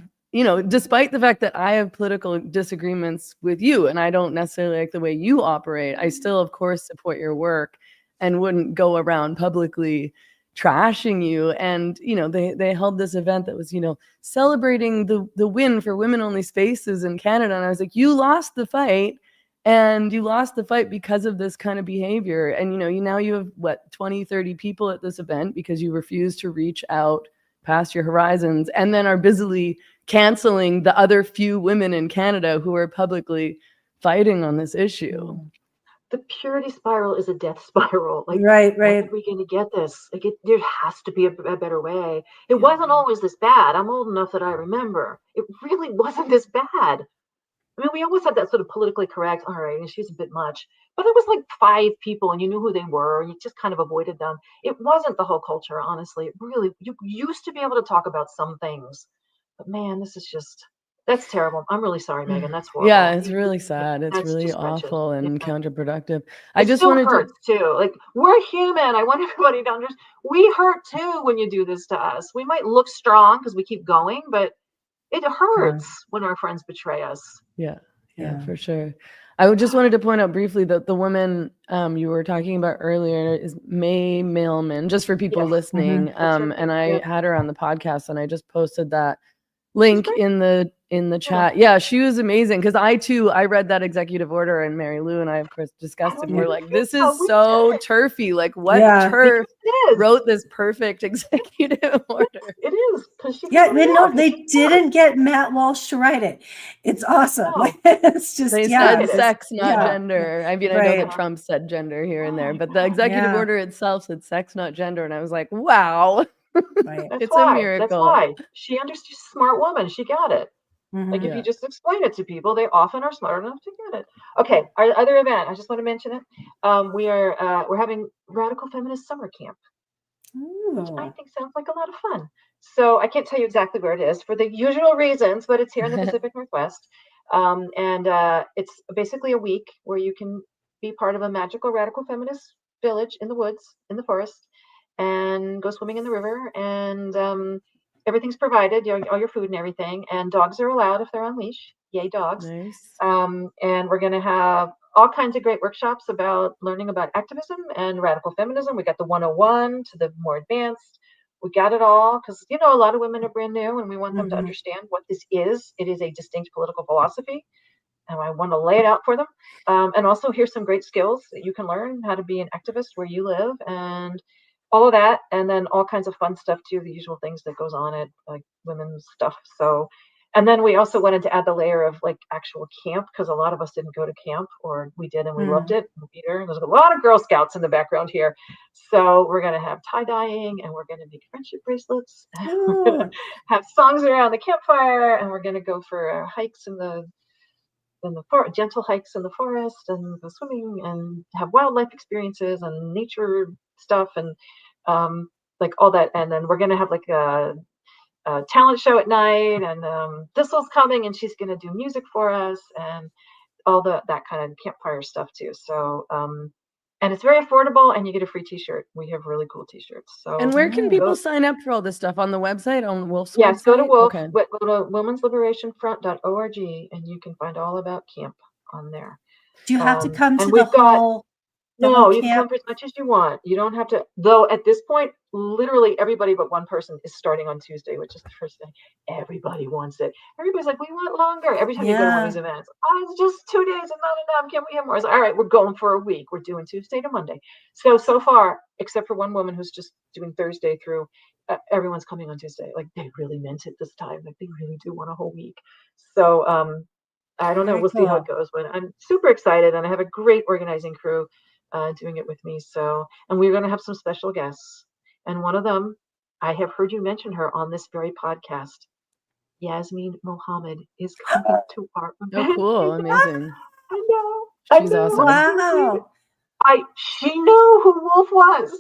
despite the fact that I have political disagreements with you and I don't necessarily like the way you operate, I still, of course, support your work and wouldn't go around publicly trashing you. And they held this event that was celebrating the win for women only spaces in Canada, and I was like, you lost the fight, and you lost the fight because of this kind of behavior. And you have 20-30 people at this event because you refuse to reach out past your horizons, and then are busily canceling the other few women in Canada who are publicly fighting on this issue. The purity spiral is a death spiral. Like, right. When are we going to get this? Like, there has to be a better way. It wasn't always this bad. I'm old enough that I remember. It really wasn't this bad. I mean, we always had that sort of politically correct, all right, and she's a bit much. But it was like 5 people, and you knew who they were, and you just kind of avoided them. It wasn't the whole culture, honestly. It really, you used to be able to talk about some things. But man, this is just... That's terrible. I'm really sorry, Meghan. That's horrible. Yeah, it's really sad. It's really awful and counterproductive. I just wanted hurts too. Like, we're human. I want everybody to understand. We hurt too when you do this to us. We might look strong because we keep going, but it hurts when our friends betray us. Yeah, for sure. I just wanted to point out briefly that the woman you were talking about earlier is May Mailman, just for people listening. And I had her on the podcast, and I just posted that link in the chat. Yeah, she was amazing, because I read that executive order, and Mary Lou and I, of course, discussed it. We're like, this is so turfy. Like, what turf wrote this perfect executive order? It is. They didn't get Matt Walsh to write it. It's awesome. No. It's just they said sex, not gender. I mean, I know that Trump said gender here and there, but the executive order itself said sex, not gender, and I was like, wow. It's a miracle. That's why she's a smart woman. She got it. Like, if you just explain it to people, they often are smart enough to get it. Okay, our other event, I just want to mention it. We're having Radical Feminist Summer Camp, which I think sounds like a lot of fun. So I can't tell you exactly where it is for the usual reasons, but it's here in the Pacific Northwest. And it's basically a week where you can be part of a magical radical feminist village in the woods, in the forest, and go swimming in the river. And everything's provided, all your food and everything. And dogs are allowed if they're on leash. Yay, dogs. Nice. And we're going to have all kinds of great workshops about learning about activism and radical feminism. We got the 101 to the more advanced. We got it all because, a lot of women are brand new and we want them to understand what this is. It is a distinct political philosophy. And I want to lay it out for them. And also here's some great skills that you can learn how to be an activist where you live and all of that. And then all kinds of fun stuff too, the usual things that goes on at like women's stuff. So, and then we also wanted to add the layer of like actual camp because a lot of us didn't go to camp, or we did and we loved it. We'll be there. There's a lot of Girl Scouts in the background here. So we're going to have tie-dyeing and we're going to make friendship bracelets. We're going to have songs around the campfire and we're going to go for hikes in the gentle hikes in the forest and go swimming and have wildlife experiences and nature stuff and like all that. And then we're going to have like a talent show at night, and Thistle's coming and she's going to do music for us and all that kind of campfire stuff too. So and it's very affordable and you get a free t-shirt. We have really cool t-shirts. So and where can people sign up for all this stuff? On the website, on Wolf's yes, website? go to Wolf, go to womensliberationfront.org and you can find all about camp on there. Do you have to come to the whole No, you can come for as much as you want. You don't have to, though at this point, literally everybody but one person is starting on Tuesday, which is the first day. Everybody wants it. Everybody's like, we want longer. Every time you go to one of these events, it's just 2 days and not enough. Can we have more? I was like, all right, we're going for a week. We're doing Tuesday to Monday. So far, except for one woman who's just doing Thursday through, everyone's coming on Tuesday. Like they really meant it this time. Like they really do want a whole week. So I don't know. We'll see how it goes, but I'm super excited and I have a great organizing crew doing it with me. So, and we're going to have some special guests. And one of them, I have heard you mention her on this very podcast. Yasmin Mohammed is coming to our event. Oh, cool. Amazing. I know. She's awesome. Wow. She knew who Wolf was.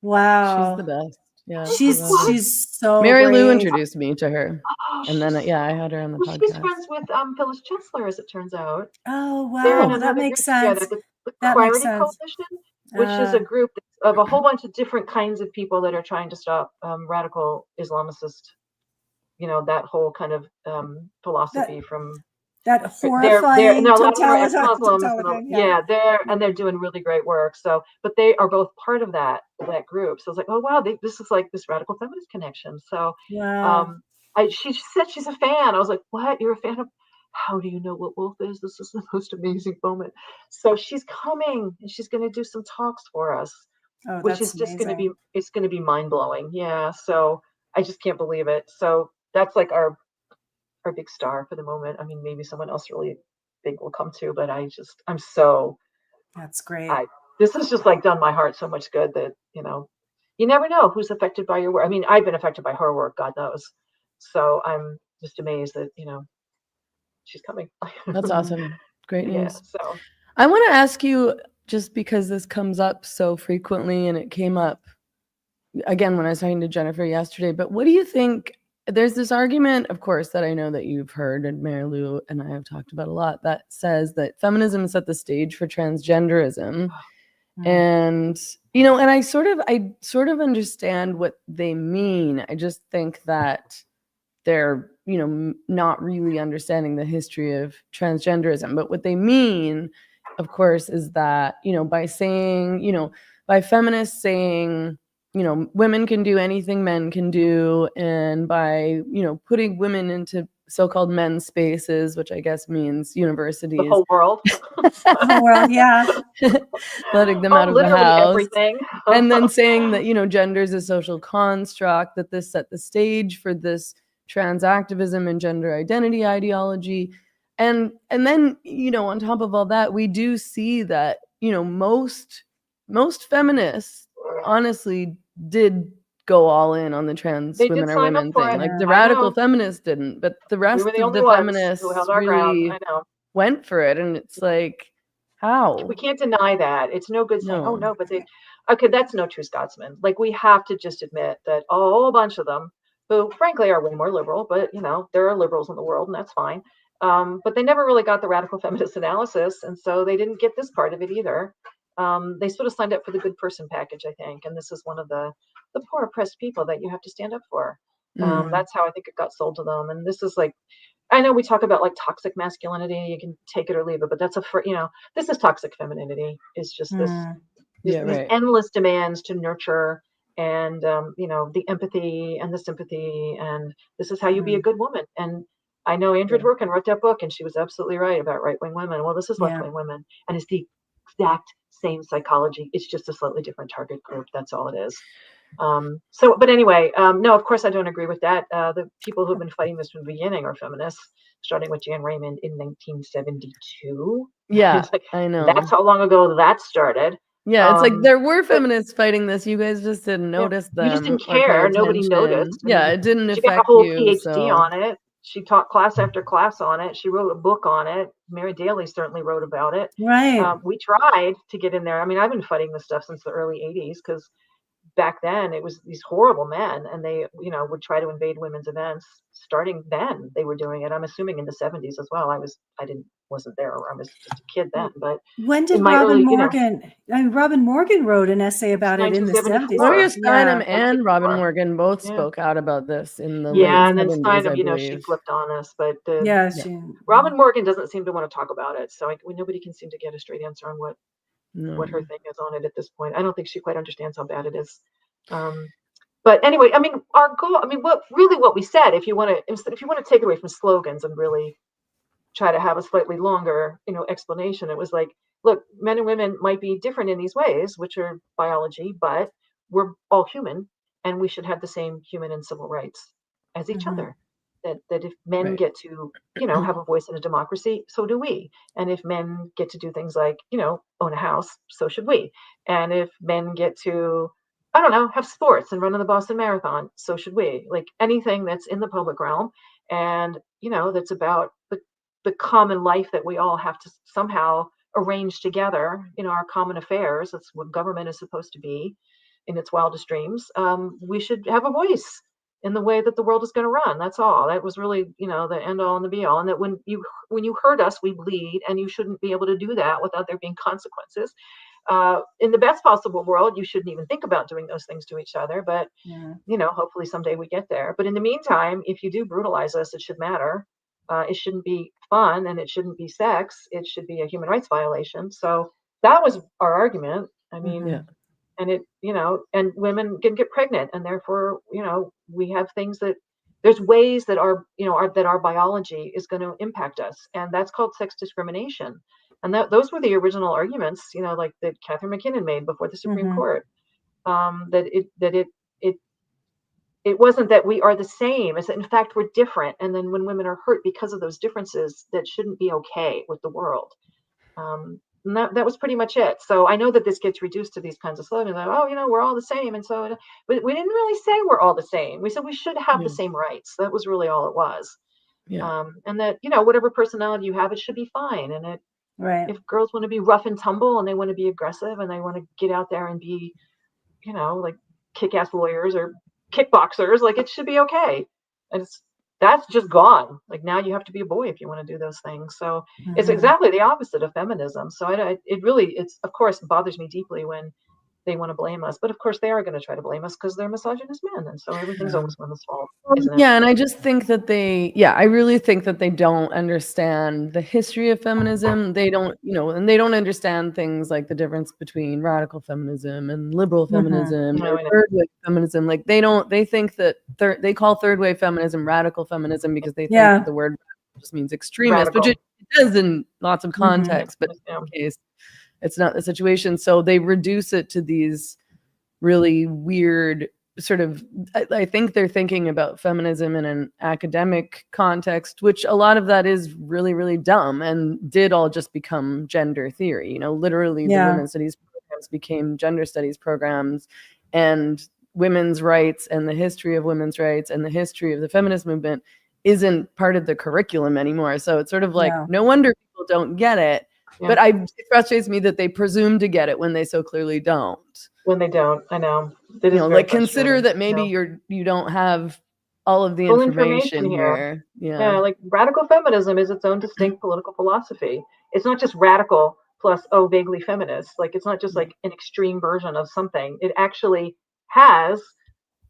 Wow. She's the best. Yeah. She's so Mary Lou brave. introduced me to her. And then, I had her on the podcast. She's friends with Phyllis Chesler, as it turns out. Oh, wow. That makes sense. The Clarity Coalition, which is a group of a whole bunch of different kinds of people that are trying to stop radical Islamicist, that whole kind of philosophy from that horrifying totalitarian. They're doing really great work. So, but they are both part of that group. So I was like, oh wow, this is like this radical feminist connection. So, she said she's a fan. I was like, what? You're a fan of? How do you know what Wolf is? This is the most amazing moment. So she's coming and she's going to do some talks for us, which is just going to be, it's going to be mind blowing. Yeah. So I just can't believe it. So that's like our big star for the moment. I mean, maybe someone else really big will come too, but I'm so. That's great. This has just like done my heart so much good that, you never know who's affected by your work. I mean, I've been affected by her work, God knows. So I'm just amazed that, she's coming. That's awesome. Great news. Yeah, so I want to ask you, just because this comes up so frequently and it came up again when I was talking to Jennifer yesterday, but what do you think? There's this argument, of course, that I know that you've heard and Mary Lou and I have talked about a lot, that says that feminism set the stage for transgenderism. And, and I sort of understand what they mean. I just think that they're, not really understanding the history of transgenderism. But what they mean, of course, is that, by saying, by feminists saying, women can do anything men can do, and by, putting women into so-called men's spaces, which I guess means universities. The whole world. The whole world, yeah. Letting them out of the house. Everything. And then saying that, gender is a social construct, that this set the stage for this trans activism and gender identity ideology. And then, on top of all that, we do see that, most feminists honestly did go all in on the trans women are women thing. Like the radical feminists didn't, but the rest of the feminists really went for it. And it's like, how? We can't deny that. It's no good saying, oh no, but okay, that's no true Scotsman. Like we have to just admit that a whole bunch of them, who frankly are way more liberal, but there are liberals in the world and that's fine. But they never really got the radical feminist analysis, and so they didn't get this part of it either. They sort of signed up for the good person package, I think, and this is one of the poor oppressed people that you have to stand up for. That's how I think it got sold to them. And this is like, I know we talk about like toxic masculinity, you can take it or leave it, but that's this is toxic femininity. It's just these endless demands to nurture and the empathy and the sympathy, and this is how you be a good woman. And I know Andrea Dworkin wrote that book, and she was absolutely right about right-wing women. Well, this is left-wing women, and it's the exact same psychology. It's just a slightly different target group. That's all it is. But anyway, no, of course I don't agree with that. The people who've been fighting this from the beginning are feminists, starting with Jan Raymond in 1972. Yeah, it's like, I know. That's how long ago that started. Yeah, it's like there were feminists fighting this. You guys just didn't notice them. You just didn't care. Nobody noticed. Yeah, it didn't affect you. She got a whole PhD on it. She taught class after class on it. She wrote a book on it. Mary Daly certainly wrote about it. Right. We tried to get in there. I mean, I've been fighting this stuff since the early 80s because back then it was these horrible men, and they, would try to invade women's events. Starting then, they were doing it. I'm assuming in the 70s as well. I wasn't there. I was just a kid then. But when did Robin Morgan? Robin Morgan wrote an essay about it in the 70s. Gloria Steinem and Robin Morgan both spoke out about this in the late 70s, and then Steinem, she flipped on us. But Robin Morgan doesn't seem to want to talk about it, so nobody can seem to get a straight answer on what her thing is on it at this point. I don't think she quite understands how bad it is. But anyway, I mean, our goal. I mean, what we said, if you want to take it away from slogans and really try to have a slightly longer, explanation, it was like, look, men and women might be different in these ways, which are biology, but we're all human, and we should have the same human and civil rights as each other. That if men get to, have a voice in a democracy, so do we. And if men get to do things like, own a house, so should we. And if men get to, I don't know, have sports and run in the Boston Marathon, so should we. Like anything that's in the public realm and, that's about the common life that we all have to somehow arrange together, our common affairs. That's what government is supposed to be in its wildest dreams. We should have a voice in the way that the world is going to run. That's all. That was really, the end all and the be all. And that when you hurt us, we bleed, and you shouldn't be able to do that without there being consequences. In the best possible world, you shouldn't even think about doing those things to each other. But, hopefully someday we get there. But in the meantime, if you do brutalize us, it should matter. It shouldn't be fun, and it shouldn't be sex. It should be a human rights violation. So that was our argument. I mean, and it, and women can get pregnant, and therefore, we have things that there's ways that our biology is going to impact us, and that's called sex discrimination. And those were the original arguments, like that Catherine McKinnon made before the Supreme Court. It wasn't that we are the same. It's that, in fact, we're different. And then when women are hurt because of those differences, that shouldn't be okay with the world. And that was pretty much it. So I know that this gets reduced to these kinds of slogans. Like, we're all the same. And so but we didn't really say we're all the same. We said we should have the same rights. That was really all it was. And that, whatever personality you have, it should be fine. And if girls want to be rough and tumble and they want to be aggressive and they want to get out there and be, like kick-ass lawyers or kickboxers, like it should be okay. And that's just gone. Like now you have to be a boy if you want to do those things. So it's exactly the opposite of feminism. So it's of course bothers me deeply when they want to blame us, but of course they are going to try to blame us because they're misogynist men, and so everything's always women's fault, isn't it? And I just think that I really think that they don't understand the history of feminism. They don't, and they don't understand things like the difference between radical feminism and liberal feminism or third wave feminism. Like they think that they call third wave feminism radical feminism because they think that the word just means extremist, which it does in lots of contexts, but in this case, it's not the situation. So they reduce it to these really weird sort of, I think they're thinking about feminism in an academic context, which a lot of that is really, really dumb and did all just become gender theory. Literally the women's studies programs became gender studies programs, and women's rights and the history of women's rights and the history of the feminist movement isn't part of the curriculum anymore. So it's sort of like, no wonder people don't get it. But it frustrates me that they presume to get it when they so clearly don't. When they don't, I know. Like consider that maybe you don't have all of the full information here. here. Yeah, like radical feminism is its own distinct political philosophy. It's not just radical plus, oh, vaguely feminist. Like, it's not just like an extreme version of something. It actually has,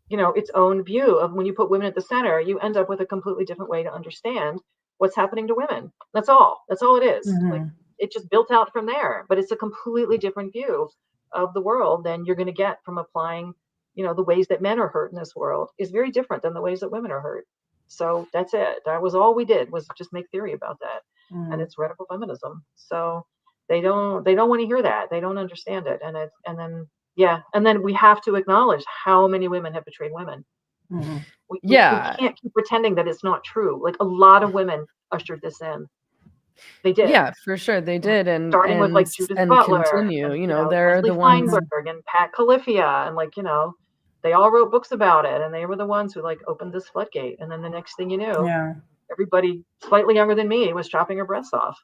you know, its own view of when you put women at the center, you end up with a completely different way to understand what's happening to women. That's all. That's all it is. Like, it just built out from there, but it's a completely different view of the world than you're going to get from applying, you know, the ways that men are hurt in this world is very different than the ways that women are hurt. So that's it. That was all we did, was just make theory about that. And it's radical feminism. So they don't want to hear that. They don't understand it. And then we have to acknowledge how many women have betrayed women. We can't keep pretending that it's not true. Like, a lot of women ushered this in. They did. Yeah, for sure they did. And starting with like Judith Butler, continue, and, you know, they're Leslie the ones. Feinberg and Pat Califia, and like, you know, they all wrote books about it, and they were the ones who like opened this floodgate. And then the next thing you knew, everybody slightly younger than me was chopping her breasts off.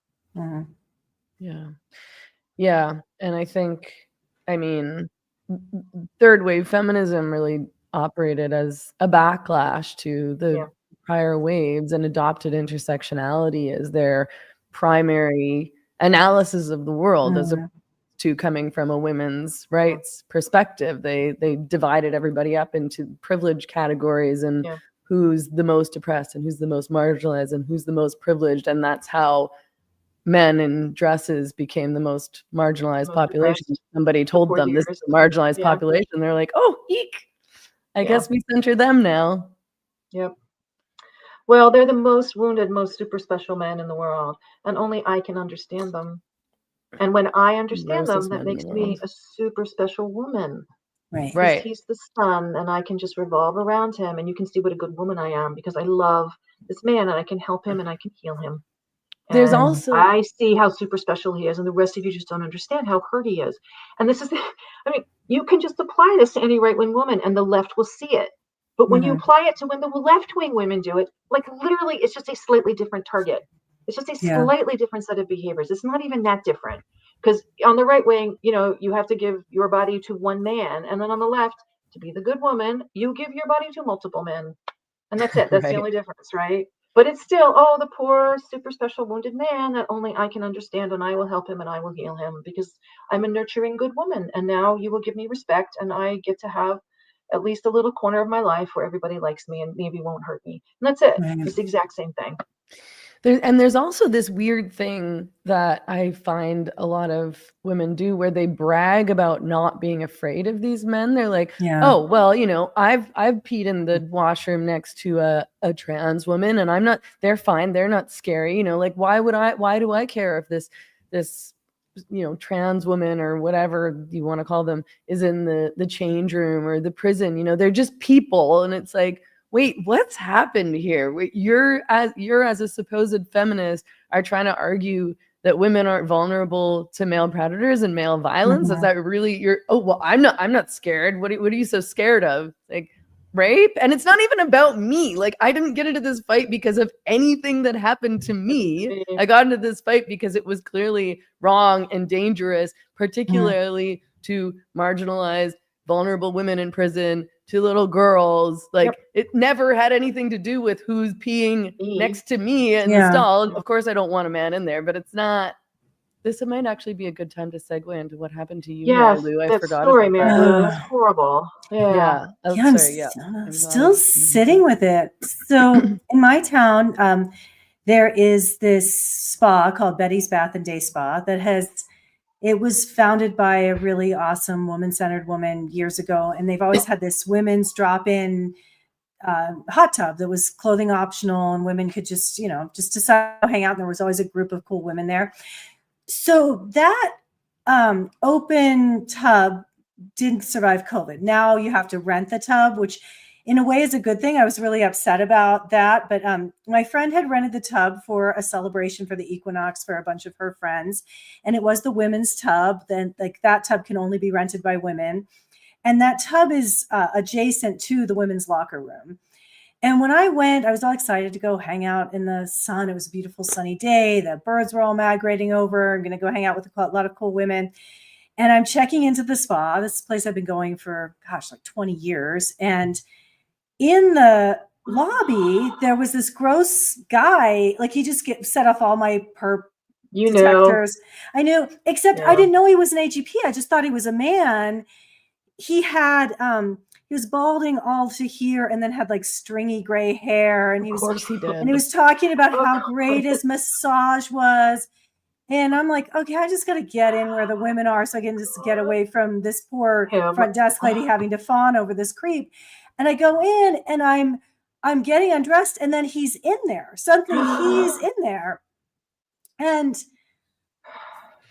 Yeah. And I think, I mean, third wave feminism really operated as a backlash to the prior waves and adopted intersectionality as their primary analysis of the world, as opposed to coming from a women's rights perspective. They divided everybody up into privilege categories and who's the most oppressed and who's the most marginalized and who's the most privileged. And that's how men in dresses became the most marginalized population. Somebody told them this is a marginalized population. They're like, oh, eek. I guess we center them now. Yep. Well, they're the most wounded, most super special men in the world, and only I can understand them. And when I understand them, that makes me a super special woman. Right. He's the sun, and I can just revolve around him, and you can see what a good woman I am because I love this man, and I can help him, and I can heal him. There's also, I see how super special he is, and the rest of you just don't understand how hurt he is. And this is, I mean, you can just apply this to any right-wing woman, and the left will see it. But when you apply it to when the left-wing women do it, like literally, it's just a slightly different target. It's just a slightly different set of behaviors. It's not even that different. Because on the right wing, you know, you have to give your body to one man. And then on the left, to be the good woman, you give your body to multiple men. And that's it. That's the only difference, right? But it's still, oh, the poor, super special wounded man that only I can understand, and I will help him and I will heal him because I'm a nurturing good woman. And now you will give me respect, and I get to have at least a little corner of my life where everybody likes me and maybe won't hurt me. And that's it. It's the exact same thing. There's also this weird thing that I find a lot of women do where they brag about not being afraid of these men. They're like, oh, well, you know, I've peed in the washroom next to a trans woman and I'm not, they're fine. They're not scary. You know, like, why do I care if this, you know, trans woman or whatever you want to call them is in the change room or the prison? You know, they're just people. And it's like, wait, what's happened here? You're as a supposed feminist are trying to argue that women aren't vulnerable to male predators and male violence. Is that really I'm not scared. What are you so scared of? Like rape? And it's not even about me. Like, I didn't get into this fight because of anything that happened to me. I got into this fight because it was clearly wrong and dangerous, particularly to marginalized, vulnerable women in prison, to little girls. Like, it never had anything to do with who's peeing next to me in the stall. Of course, I don't want a man in there, but it's not. This might actually be a good time to segue into what happened to you, Mary Lou. I forgot story, about Mary Lou. That's horrible. I'm still sitting with it. So in my town, there is this spa called Betty's Bath and Day Spa it was founded by a really awesome woman-centered woman years ago. And they've always had this women's drop-in hot tub that was clothing optional, and women could just decide to hang out. And there was always a group of cool women there. So that open tub didn't survive COVID. Now you have to rent the tub, which in a way is a good thing. I was really upset about that. But my friend had rented the tub for a celebration for the equinox for a bunch of her friends. And it was the women's tub. Then like that tub can only be rented by women. And that tub is adjacent to the women's locker room. And when I went, I was all excited to go hang out in the sun. It was a beautiful sunny day. The birds were all migrating over. I'm going to go hang out with a lot of cool women. And I'm checking into the spa. This place I've been going for, like 20 years. And in the lobby, there was this gross guy. Like he just set off all my perp You detectors. I knew, except Yeah. I didn't know he was an AGP. I just thought he was a man. He had he was balding all to here and then had like stringy gray hair, and Of course he did. And he was talking about Oh, how God. great his massage was. And I'm like, okay, I just got to get in where the women are so I can just get away from this poor Him. front desk lady having to fawn over this creep. And I go in and I'm getting undressed, and then he's in there. Suddenly he's in there. And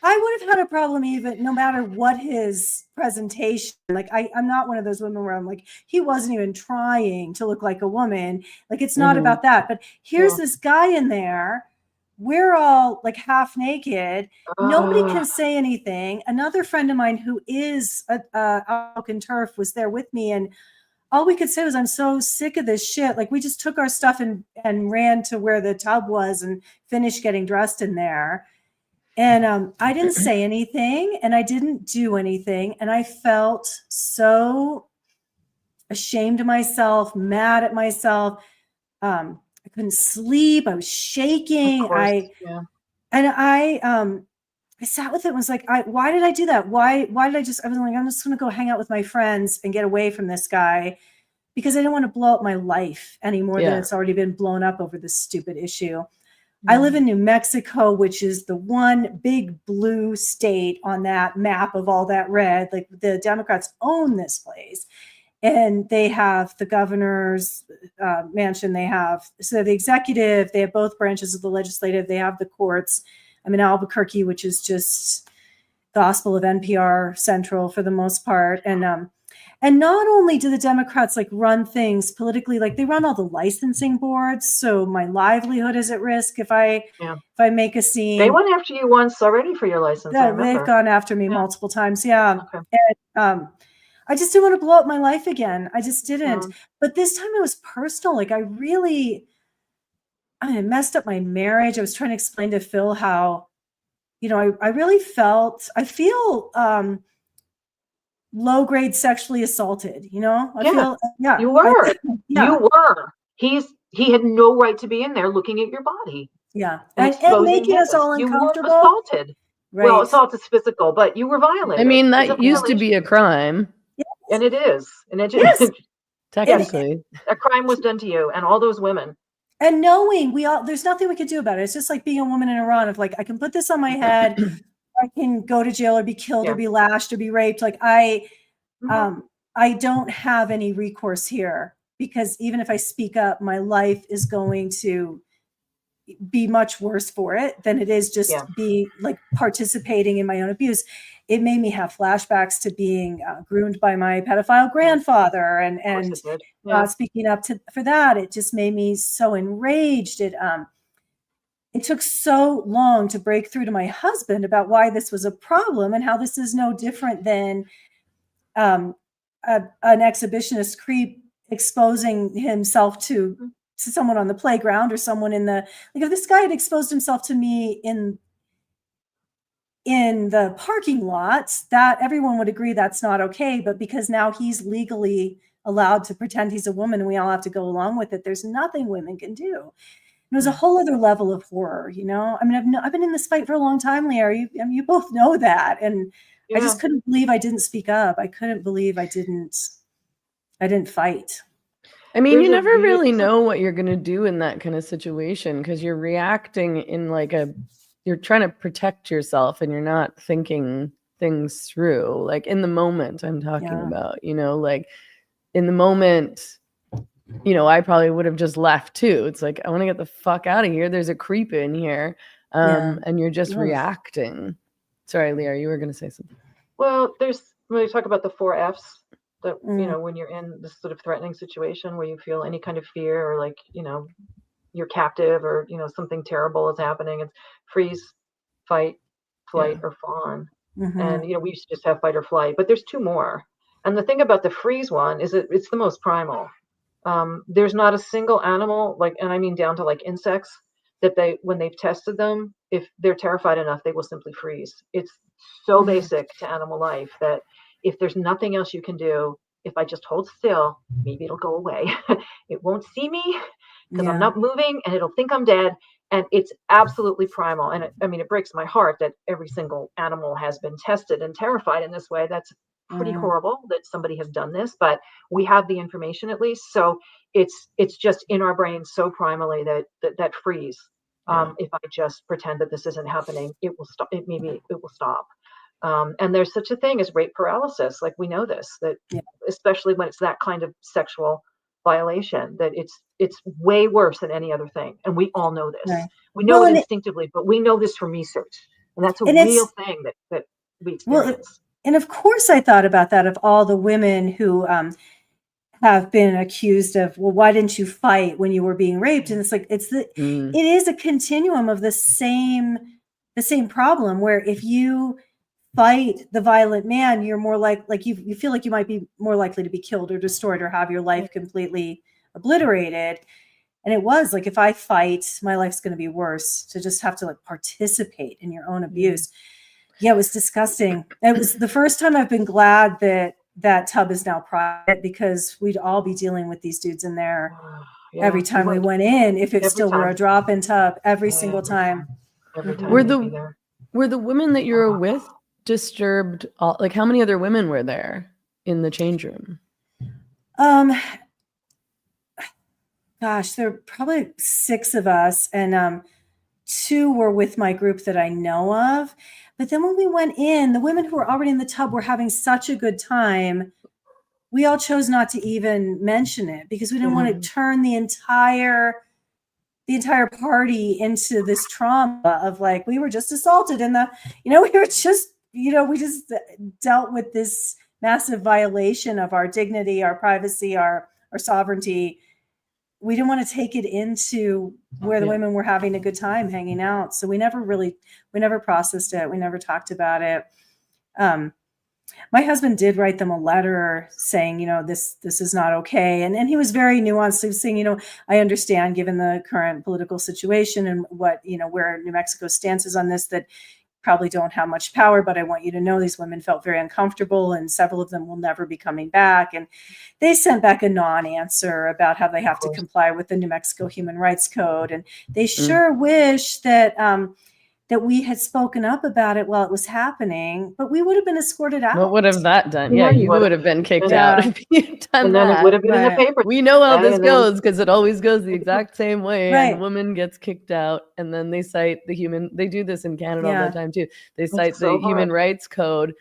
I would have had a problem even no matter what his presentation. Like I'm not one of those women where I'm like, he wasn't even trying to look like a woman. Like it's not about that. But here's this guy in there. We're all like half naked. Nobody can say anything. Another friend of mine who is a Queen Terf was there with me, and all we could say was, I'm so sick of this shit. Like we just took our stuff and ran to where the tub was and finished getting dressed in there. And I didn't say anything, and I didn't do anything. And I felt so ashamed of myself, mad at myself. I couldn't sleep. I was shaking. I sat with it and was like, why did I do that? Why did I was like, I'm just going to go hang out with my friends and get away from this guy, because I didn't want to blow up my life any more than it's already been blown up over this stupid issue. I live in New Mexico, which is the one big blue state on that map of all that red. Like the Democrats own this place, and they have the governor's mansion. They have the executive. They have both branches of the legislative. They have the courts. I'm in Albuquerque, which is just gospel of NPR Central for the most part. And not only do the Democrats like run things politically, like they run all the licensing boards. So my livelihood is at risk if I make a scene. They went after you once already for your license. They've gone after me multiple times. Yeah. Okay. And, I just didn't want to blow up my life again. I just didn't. But this time it was personal. Like I messed up my marriage. I was trying to explain to Phil how, I really I feel low-grade sexually assaulted, I feel, you were. You were. He had no right to be in there looking at your body. Yeah. And making us all uncomfortable. You were assaulted. Right. Well, assault is physical, but you were violated. I mean, that used to be a crime. Yes. And it is. And it technically. A crime was done to you and all those women. And knowing there's nothing we could do about it. It's just like being a woman in Iran of like, I can put this on my head. I can go to jail or be killed or be lashed or be raped. Like I don't have any recourse here, because even if I speak up, my life is going to be much worse for it than it is just be like participating in my own abuse. It made me have flashbacks to being groomed by my pedophile grandfather and speaking up for that. It just made me so enraged. It took so long to break through to my husband about why this was a problem and how this is no different than an exhibitionist creep exposing himself to someone on the playground or someone if this guy had exposed himself to me in the parking lot, that everyone would agree that's not okay. But because now he's legally allowed to pretend he's a woman and we all have to go along with it, there's nothing women can do. It was a whole other level of horror, I mean, I've been in this fight for a long time, Lierre. You both know that. And I just couldn't believe I didn't speak up. I couldn't believe I didn't fight. I mean, you never really know what you're going to do in that kind of situation, because you're reacting in you're trying to protect yourself and you're not thinking things through. Like in the moment I'm talking about, like in the moment, I probably would have just left too. It's like, I want to get the fuck out of here. There's a creep in here. And you're just reacting. Sorry, Lierre, you were going to say something. Well, when you talk about the 4 Fs, that, when you're in this sort of threatening situation where you feel any kind of fear or like, you're captive or, something terrible is happening, it's freeze, fight, flight, or fawn. And, we used to just have fight or flight, but there's 2 more. And the thing about the freeze one is that it's the most primal. There's not a single animal, and I mean down to like insects, that when they've tested them, if they're terrified enough, they will simply freeze. It's so basic to animal life that if there's nothing else you can do, if I just hold still, maybe it'll go away. It won't see me because I'm Yeah. not moving, and it'll think I'm dead. And it's absolutely primal. And it breaks my heart that every single animal has been tested and terrified in this way. That's pretty horrible that somebody has done this, but we have the information at least. So it's just in our brains so primally that freeze. If I just pretend that this isn't happening, it will stop. Maybe it will stop. And there's such a thing as rape paralysis. Like, we know this, that especially when it's that kind of sexual violation, that it's way worse than any other thing. And we all know this. Right. We know Well, it and instinctively, but we know this from research. And that's a And real it's thing that we well, experience. and of course I thought about that, of all the women who have been accused of, well, why didn't you fight when you were being raped? And it's like, it is a continuum of the same problem, where if you fight the violent man, you're more like you feel like you might be more likely to be killed or destroyed or have your life completely obliterated. And it was like, if I fight, my life's going to be worse, to just have to like participate in your own abuse. Yeah, it was disgusting. It was the first time I've been glad that tub is now private, because we'd all be dealing with these dudes in there every time we went in, if it still were a drop-in tub, every single time. Every time Were they'd be there. the women that you were with disturbed? Like, how many other women were there in the change room? Gosh, there were probably 6 of us, and 2 were with my group that I know of. But then when we went in, the women who were already in the tub were having such a good time. We all chose not to even mention it, because we didn't want to turn the entire party into this trauma of like, we were just assaulted, and we were just, we just dealt with this massive violation of our dignity, our privacy, our sovereignty. We didn't want to take it into where the women were having a good time hanging out. So we never processed it. We never talked about it. My husband did write them a letter saying, this is not okay. And he was very nuanced. He was saying, I understand, given the current political situation and what, where New Mexico's stance is on this, that probably don't have much power, but I want you to know these women felt very uncomfortable, and several of them will never be coming back. And they sent back a non-answer about how they have to comply with the New Mexico Human Rights Code. And they sure wish that that we had spoken up about it while it was happening, but we would have been escorted out. What would have that done? Yeah, you would have been kicked out if you'd done and then that. It would have been in the paper. We know how this goes, because it always goes the exact same way. Right. And the woman gets kicked out, and then they cite they do this in Canada all the time too. They cite the Human Rights Code,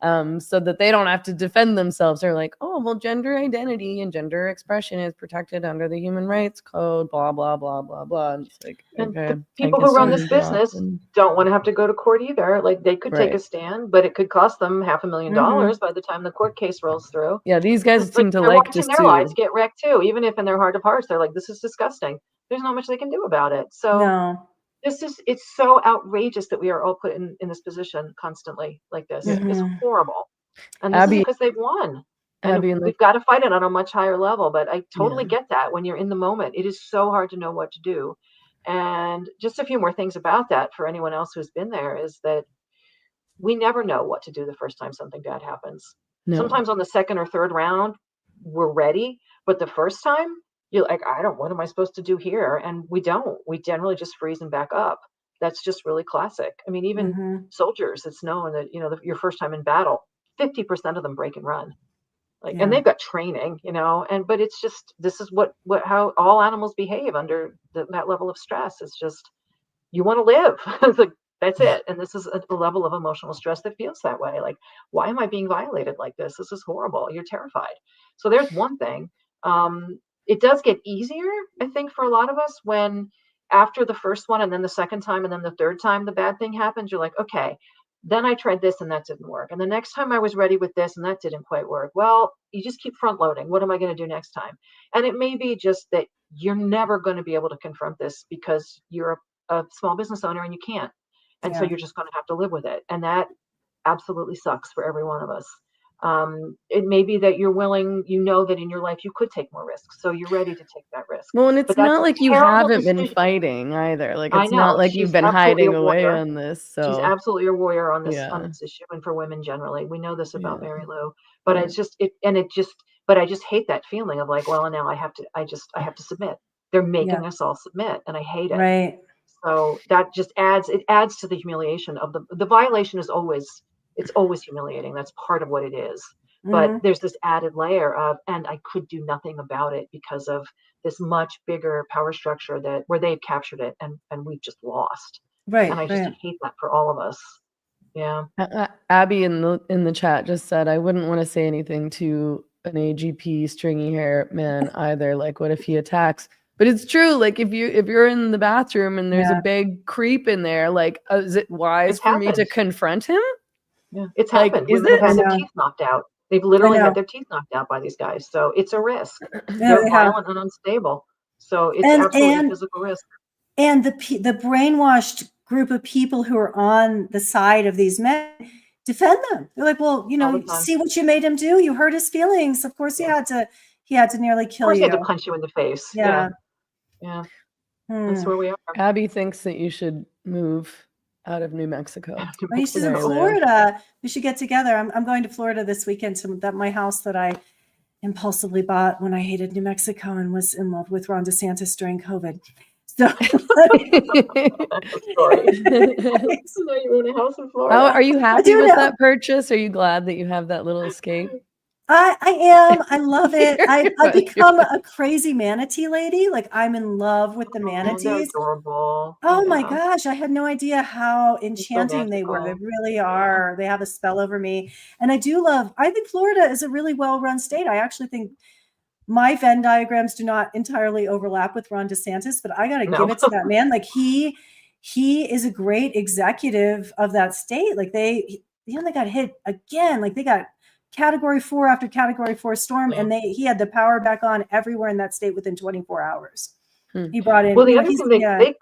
so that they don't have to defend themselves. They're like, oh, well, gender identity and gender expression is protected under the Human Rights Code, blah, blah, blah, blah, blah. And it's like, okay. The people who run this business don't want to have to go to court either. Like, they could take a stand, but it could cost them $500,000 by the time the court case rolls through. Yeah, these guys seem to like like watching to their sue. lives get wrecked too, even if in their heart of hearts they're like, this is disgusting. There's not much they can do about it. So it's so outrageous that we are all put in this position constantly like this. It's horrible. And this is because they've won. And we've got to fight it on a much higher level. But I totally get that. When you're in the moment, it is so hard to know what to do. And just a few more things about that for anyone else who's been there is that we never know what to do the first time something bad happens. No. Sometimes on the second or third round, we're ready. But the first time, you're like, what am I supposed to do here? And we don't. We generally just freeze and back up. That's just really classic. I mean, even soldiers, it's known that, your first time in battle, 50% of them break and run. And they've got training, but it's just, this is how all animals behave under that level of stress. It's just, you want to live. It's like, that's it. And this is a level of emotional stress that feels that way. Like, why am I being violated like this? This is horrible. You're terrified. So there's one thing. It does get easier, I think, for a lot of us when after the first one and then the second time and then the third time the bad thing happens, you're like, okay, then I tried this and that didn't work. And the next time I was ready with this and that didn't quite work. Well, you just keep front loading. What am I going to do next time? And it may be just that you're never going to be able to confront this because you're a small business owner and you can't. And so you're just going to have to live with it. And that absolutely sucks for every one of us. It may be that you're willing, that in your life you could take more risks, so you're ready to take that risk. Well, and it's not like you haven't been fighting either. Like, it's not like you've been hiding away on this. So she's absolutely a warrior on this issue, and for women generally, we know this about Mary Lou. But it's just But I just hate that feeling of like, well, now I have to submit. They're making us all submit, and I hate it. Right. So that just adds to the humiliation of the violation is always, it's always humiliating. That's part of what it is. But there's this added layer of, and I could do nothing about it because of this much bigger power structure where they've captured it, and we've just lost. Right. And I just hate that for all of us. Yeah. Abby in the chat just said, I wouldn't want to say anything to an AGP stringy hair man either. Like, what if he attacks? But it's true. Like, if you're in the bathroom and there's a big creep in there, like, is it wise for me to confront him? Yeah, it's like, happened. Women have had their teeth knocked out. They've literally had their teeth knocked out by these guys. So it's a risk. They're violent and unstable. So it's absolutely a physical risk. And the brainwashed group of people who are on the side of these men defend them. They're like, well, see what you made him do. You hurt his feelings. Of course, he had to nearly kill you. Of course, he had to punch you in the face. Yeah. That's where we are. Abby thinks that you should move out of New Mexico. She's in Florida. We should get together. I'm going to Florida this weekend to my house that I impulsively bought when I hated New Mexico and was in love with Ron DeSantis during COVID. So you own a house in Florida. Are you happy with that purchase? Are you glad that you have that little escape? I am. I love it. I've become a crazy manatee lady. Like, I'm in love with the manatees. They're adorable. Oh my gosh. I had no idea how enchanting they were. They really are. They have a spell over me. And I think Florida is a really well-run state. I actually think my Venn diagrams do not entirely overlap with Ron DeSantis, but I got to give it to that man. Like, he is a great executive of that state. Like, they got hit again. Like, they got Category 4 after Category 4 storm, and he had the power back on everywhere in that state within 24 hours. He brought in. Well, the other thing,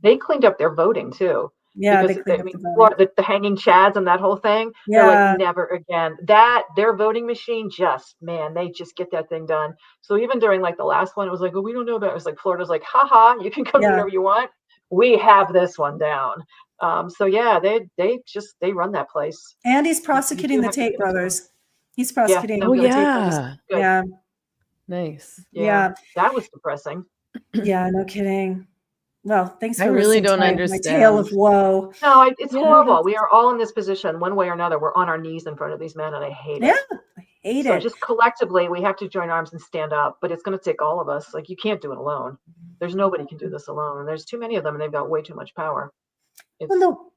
they cleaned up their voting too. Yeah, because the hanging chads and that whole thing. Yeah, they're like, never again. Their voting machine they just get that thing done. So even during like the last one, it was like, we don't know about it. It was like Florida's like, haha, you can come do whatever you want. We have this one down. So yeah, they run that place. And he's prosecuting the Tate brothers. He's prosecuting. Yeah. Nice. Yeah. That was depressing. Yeah, no kidding. Well, thanks for I really don't understand my tale of woe. No, it's horrible. We are all in this position one way or another. We're on our knees in front of these men, and I hate it. Yeah, I hate it. So just collectively, we have to join arms and stand up. But it's going to take all of us. Like, you can't do it alone. There's nobody can do this alone. And there's too many of them, and they've got way too much power.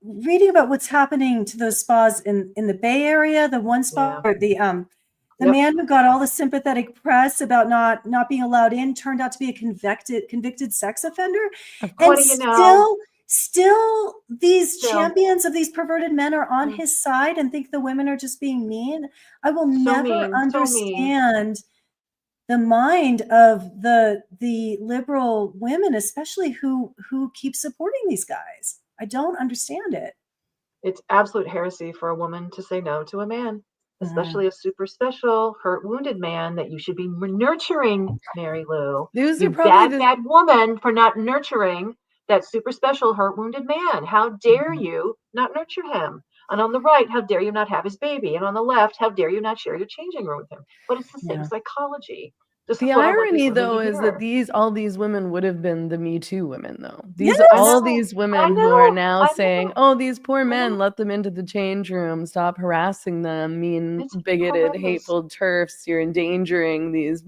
Reading about what's happening to those spas in the Bay Area, the one spa or the man who got all the sympathetic press about not being allowed in turned out to be a convicted sex offender. And still these champions of these perverted men are on his side and think the women are just being mean. I will never understand the mind of the liberal women, especially who keep supporting these guys. I don't understand it. It's absolute heresy for a woman to say no to a man, especially a super special, hurt, wounded man that you should be nurturing, Mary Lou. You bad woman for not nurturing that super special, hurt, wounded man. How dare you not nurture him? And on the right, how dare you not have his baby? And on the left, how dare you not share your changing room with him? But it's the same psychology. The irony, though, is that all these women would have been the Me Too women, though. These women who are now saying, "Oh, these poor men, let them into the change room, stop harassing them, mean, bigoted, hateful TERFs. You're endangering these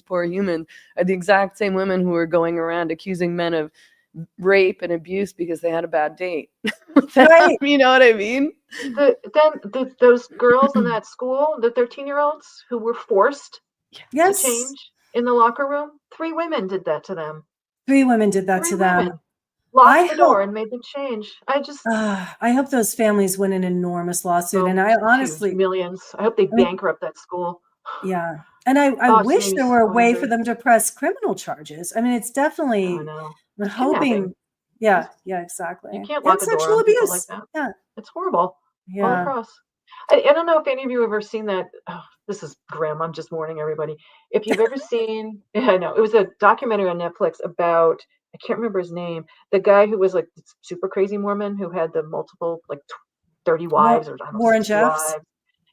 poor humans." Are the exact same women who are going around accusing men of rape and abuse because they had a bad date. Right. You know what I mean? Those girls in that school, the 13-year-olds who were forced to change in the locker room, 3 women did that to them. 3 women did that to them. Locked the door and made them change. I hope those families win an enormous lawsuit. And I honestly, millions. I hope they bankrupt that school. Yeah. And I wish there were a way for them to press criminal charges. I mean, it's definitely, I'm hoping. Yeah, exactly. You can't lock a door sexual on abuse. Like that. Yeah. It's horrible. Yeah. All across. I don't know if any of you have ever seen that. Oh, this is grim. I'm just warning everybody. If you've ever seen, I know, it was a documentary on Netflix about, I can't remember his name, the guy who was like super crazy Mormon who had the multiple, like 30 wives or I don't know, Warren 60 Jeffs. wives.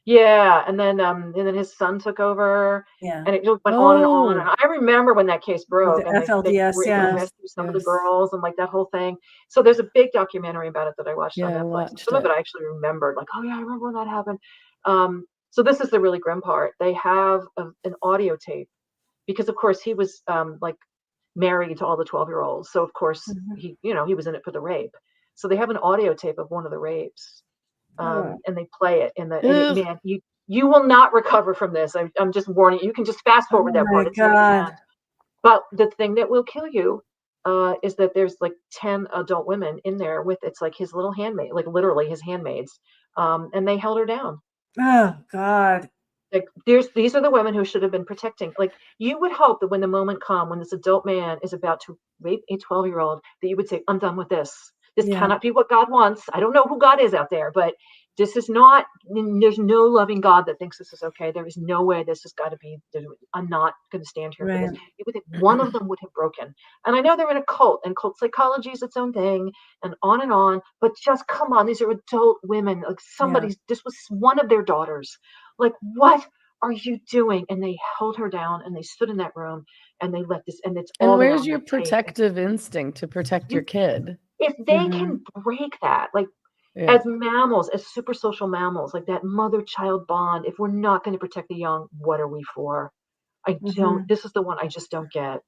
Yeah, and then his son took over, Yeah. and it just went on and on. And Oh, I remember when that case With broke, the and they FLDS, yeah. rescued some of the yes. girls and like that whole thing. So there's a big documentary about it that I watched Yeah, on I Netflix. watched Some of it it. I actually remembered, like, oh yeah, I remember when that happened. So this is the really grim part. They have an audio tape because, of course, he was like married to all the 12-year-olds. So of course Mhm. he was in it for the rape. So they have an audio tape of one of the rapes, Oh, and they play it and Ugh. man, you will not recover from this. I'm just warning you. You can just fast forward oh that my part. It's near the God. end. But the thing that will kill you is that there's like 10 adult women in there with it's like his little handmaid, like literally his handmaids, and they held her down. Oh God. Like these are the women who should have been protecting. Like you would hope that when the moment come when this adult man is about to rape a 12-year-old, that you would say, I'm done with this. This Yeah. cannot be what God wants. I don't know who God is out there, but this is not, there's no loving God that thinks this is okay. There is no way this has got to be, I'm not going to stand here for this. Right. You would think one of them would have broken. And I know they're in a cult and cult psychology is its own thing and on, but just come on. These are adult women. Like Yeah. this was one of their daughters. Like, what are you doing? And they held her down and they stood in that room and they let this, and it's And all there where's on your that tape. protective instinct to protect your kid? If they can break that, like Yeah. as mammals, as super social mammals, like that mother-child bond, if we're not going to protect the young, what are we for? This is the one I just don't get.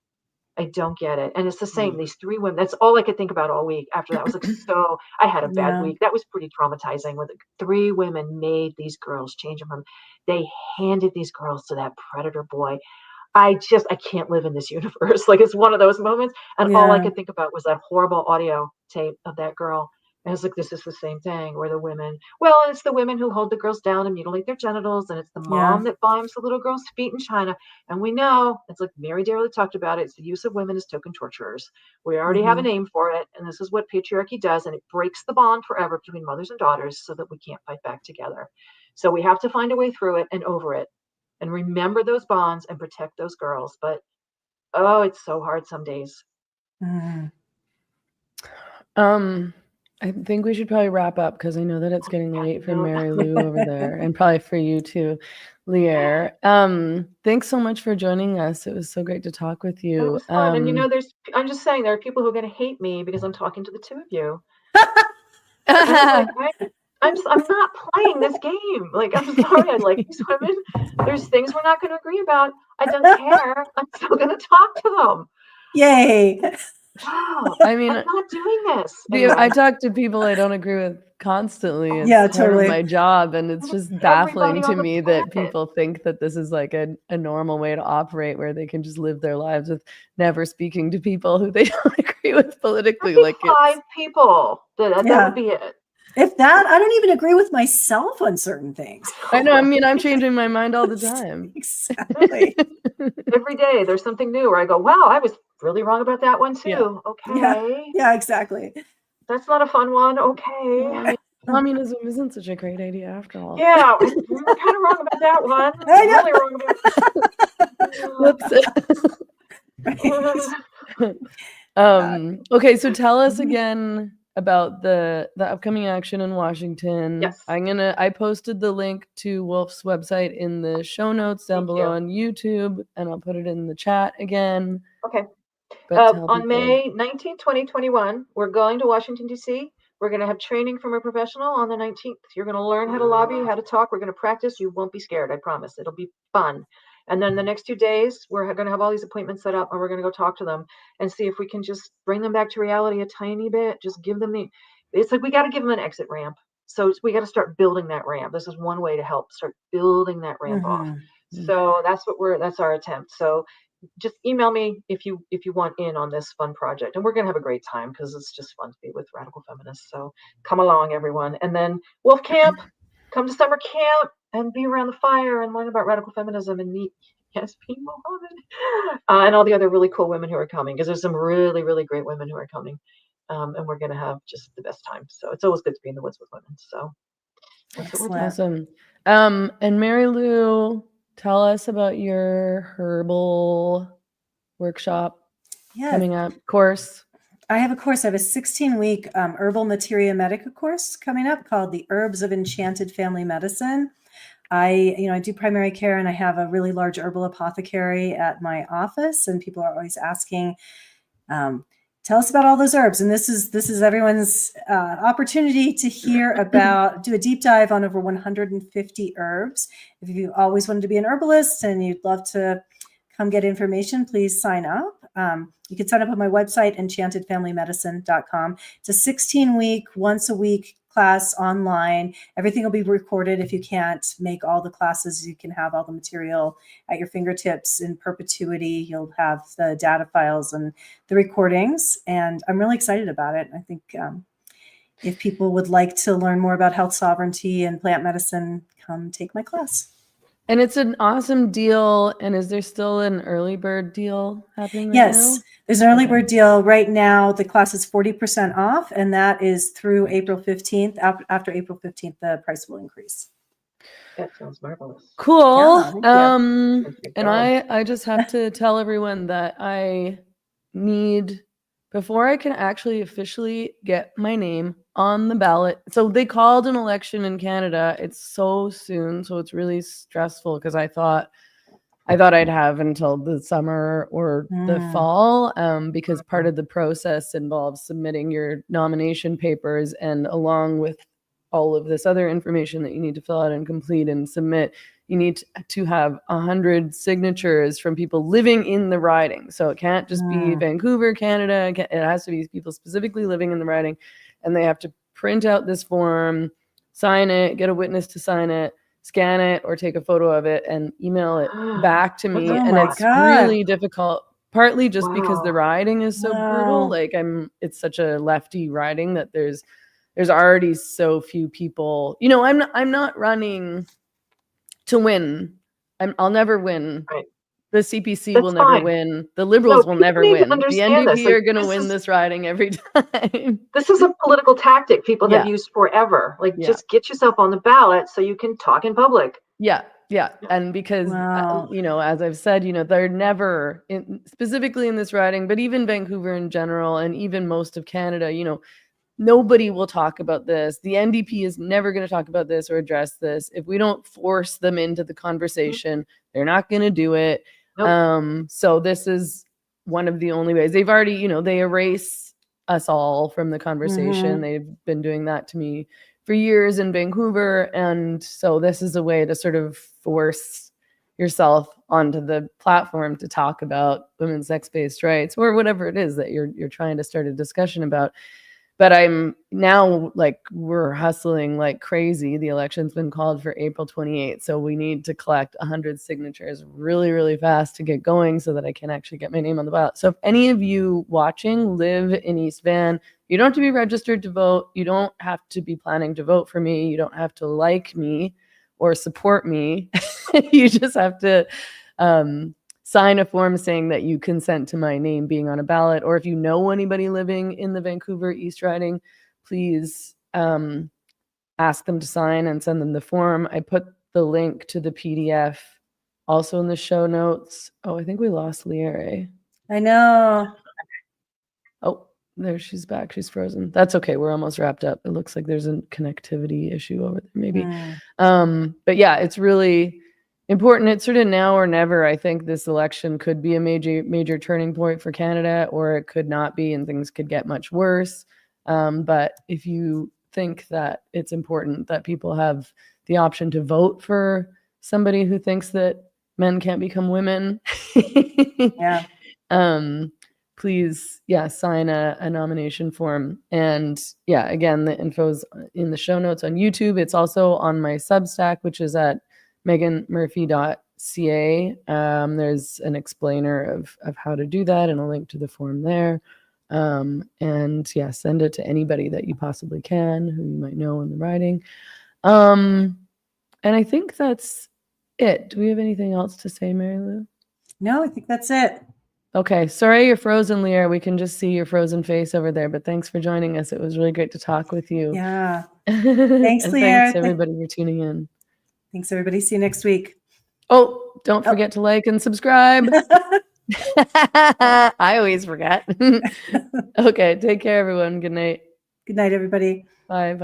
I don't get it. And it's the same, these 3 women, that's all I could think about all week after that. I was like, so I had a bad Yeah. week. That was pretty traumatizing when 3 women made these girls change them from, they handed these girls to that predator boy. I can't live in this universe. Like it's one of those moments. And all I Yeah. could think about was that horrible audio tape of that girl. And it's like, this is the same thing where it's the women who hold the girls down and mutilate their genitals. And it's the Yeah. mom that binds the little girl's feet in China. And we know it's like Mary Daly talked about it. It's the use of women as token torturers. We already have a name for it. And this is what patriarchy does. And it breaks the bond forever between mothers and daughters so that we can't fight back together. So we have to find a way through it and over it and remember those bonds and protect those girls. But oh, it's so hard some days. Mhm. I think we should probably wrap up because I know that it's getting late for No. Mary Lou over there and probably for you too, Lierre. Thanks so much for joining us. It was so great to talk with It you. was fun. And I'm just saying there are people who are going to hate me because I'm talking to the 2 of you. And I'm like, I'm not playing this game. Like, I'm sorry, I like these women. There's things we're not going to agree about. I don't care. I'm still going to talk to them. Yay. Wow, I mean, I'm not doing this. Anyway, I talk to people I don't agree with constantly. It's Yeah, part of totally. my job, and it's just baffling everybody to on the me that planet. people think that this is like a normal way to operate where they can just live their lives with never speaking to people who they don't agree with politically. Like 5 people. That Yeah. would be it. If that, I don't even agree with myself on certain things. I know. I mean, I'm changing my mind all the time. Exactly. Every day there's something new where I go, wow, I was really wrong about that one too. Yeah. Okay. Yeah, exactly. That's not a fun one. I Okay. mean, communism isn't such a great idea after all. Yeah, we were kind of wrong about that one. I know. Really wrong Whoops. Okay, so tell us again about the upcoming action in Washington. Yes. I posted the link to Wolf's website in the show notes down below on YouTube, and I'll put it in the chat again. Okay. But tell On people. May 19, 2021, we're going to Washington, D.C. We're going to have training from a professional on the 19th. You're going to learn how to lobby, how to talk. We're going to practice. You won't be scared, I promise. It'll be fun. And then the next 2 days, we're going to have all these appointments set up, and we're going to go talk to them and see if we can just bring them back to reality a tiny bit. Just give them it's like we got to give them an exit ramp. So we got to start building that ramp. This is one way to help start building that ramp off. So that's our attempt. So just email me if you want in on this fun project, and we're gonna have a great time because it's just fun to be with radical feminists. So come along, everyone. And then Wolf Camp, come to summer camp and be around the fire and learn about radical feminism and meet Yasmin Mohammed and all the other really cool women who are coming, because there's some really, really great women who are coming, and we're gonna have just the best time. So it's always good to be in the woods with women. So that's what we're doing. Awesome. And Mary Lou, tell us about your herbal workshop coming up, course. I have a course. I have a 16-week herbal materia medica course coming up called the Herbs of Enchanted Family Medicine. I do primary care, and I have a really large herbal apothecary at my office, and people are always asking, tell us about all those herbs. And this is everyone's opportunity to hear do a deep dive on over 150 herbs. If you always wanted to be an herbalist and you'd love to come get information, please sign up. You can sign up on my website, enchantedfamilymedicine.com. It's a 16-week, once a week class online. Everything will be recorded. If you can't make all the classes, you can have all the material at your fingertips in perpetuity. You'll have the data files and the recordings, and I'm really excited about it. I think if people would like to learn more about health sovereignty and plant medicine, come take my class. And it's an awesome deal. And is there still an early bird deal happening right now? Yes, there's an early bird deal right now. The class is 40% off, and that is through April 15th. After April 15th, the price will increase. That sounds marvelous. Cool. Yeah, And I just have to tell everyone that I need, before I can actually officially get my name on the ballot. So they called an election in Canada. It's so soon, so it's really stressful because I thought I'd have until the summer or the fall, because part of the process involves submitting your nomination papers, and along with all of this other information that you need to fill out and complete and submit, you need to have 100 signatures from people living in the riding. So it can't just be Vancouver, Canada. It has to be people specifically living in the riding, and they have to print out this form, sign it, get a witness to sign it, scan it, or take a photo of it and email it back to me. And it's really difficult, partly just because the riding is so brutal. Like it's such a lefty riding that there's already so few people. You know, I'm not running to win. I'll never win. Right. The CPC will never win. The Liberals will never win. The NDP are going to win this riding every time. This is a political tactic people have used forever. Like, just get yourself on the ballot so you can talk in public. Yeah. And because, you know, as I've said, you know, they're never, specifically in this riding, but even Vancouver in general, and even most of Canada, you know, nobody will talk about this. The NDP is never going to talk about this or address this. If we don't force them into the conversation, they're not going to do it. Nope. So this is one of the only ways. They've already, you know, they erase us all from the conversation. They've been doing that to me for years in Vancouver. And so this is a way to sort of force yourself onto the platform to talk about women's sex-based rights or whatever it is that you're trying to start a discussion about. But I'm now, like, we're hustling like crazy. The election's been called for April 28th. So we need to collect 100 signatures really, really fast to get going so that I can actually get my name on the ballot. So if any of you watching live in East Van, you don't have to be registered to vote. You don't have to be planning to vote for me. You don't have to like me or support me. You just have to sign a form saying that you consent to my name being on a ballot. Or if you know anybody living in the Vancouver East Riding, please ask them to sign and send them the form. I put the link to the PDF also in the show notes. Oh, I think we lost Lierre. I know. Oh, there she's back. She's frozen. That's okay. We're almost wrapped up. It looks like there's a connectivity issue over there, maybe. But yeah, it's really important. It's sort of now or never. I think this election could be a major turning point for Canada, or it could not be, and things could get much worse. But if you think that it's important that people have the option to vote for somebody who thinks that men can't become women, please, sign a nomination form. And again, the info's in the show notes on YouTube. It's also on my Substack, which is at meganmurphy.ca. There's an explainer of how to do that and a link to the form there. And send it to anybody that you possibly can who you might know in the riding. And I think that's it. Do we have anything else to say, Mary Lou? No, I think that's it. Okay. Sorry you're frozen, Lierre. We can just see your frozen face over there, but thanks for joining us. It was really great to talk with you. Yeah. Thanks, Lierre. Thanks, everybody, for tuning in. Thanks, everybody. See you next week. Oh, don't forget to like and subscribe. I always forget. Okay. Take care, everyone. Good night. Good night, everybody. Bye. Bye.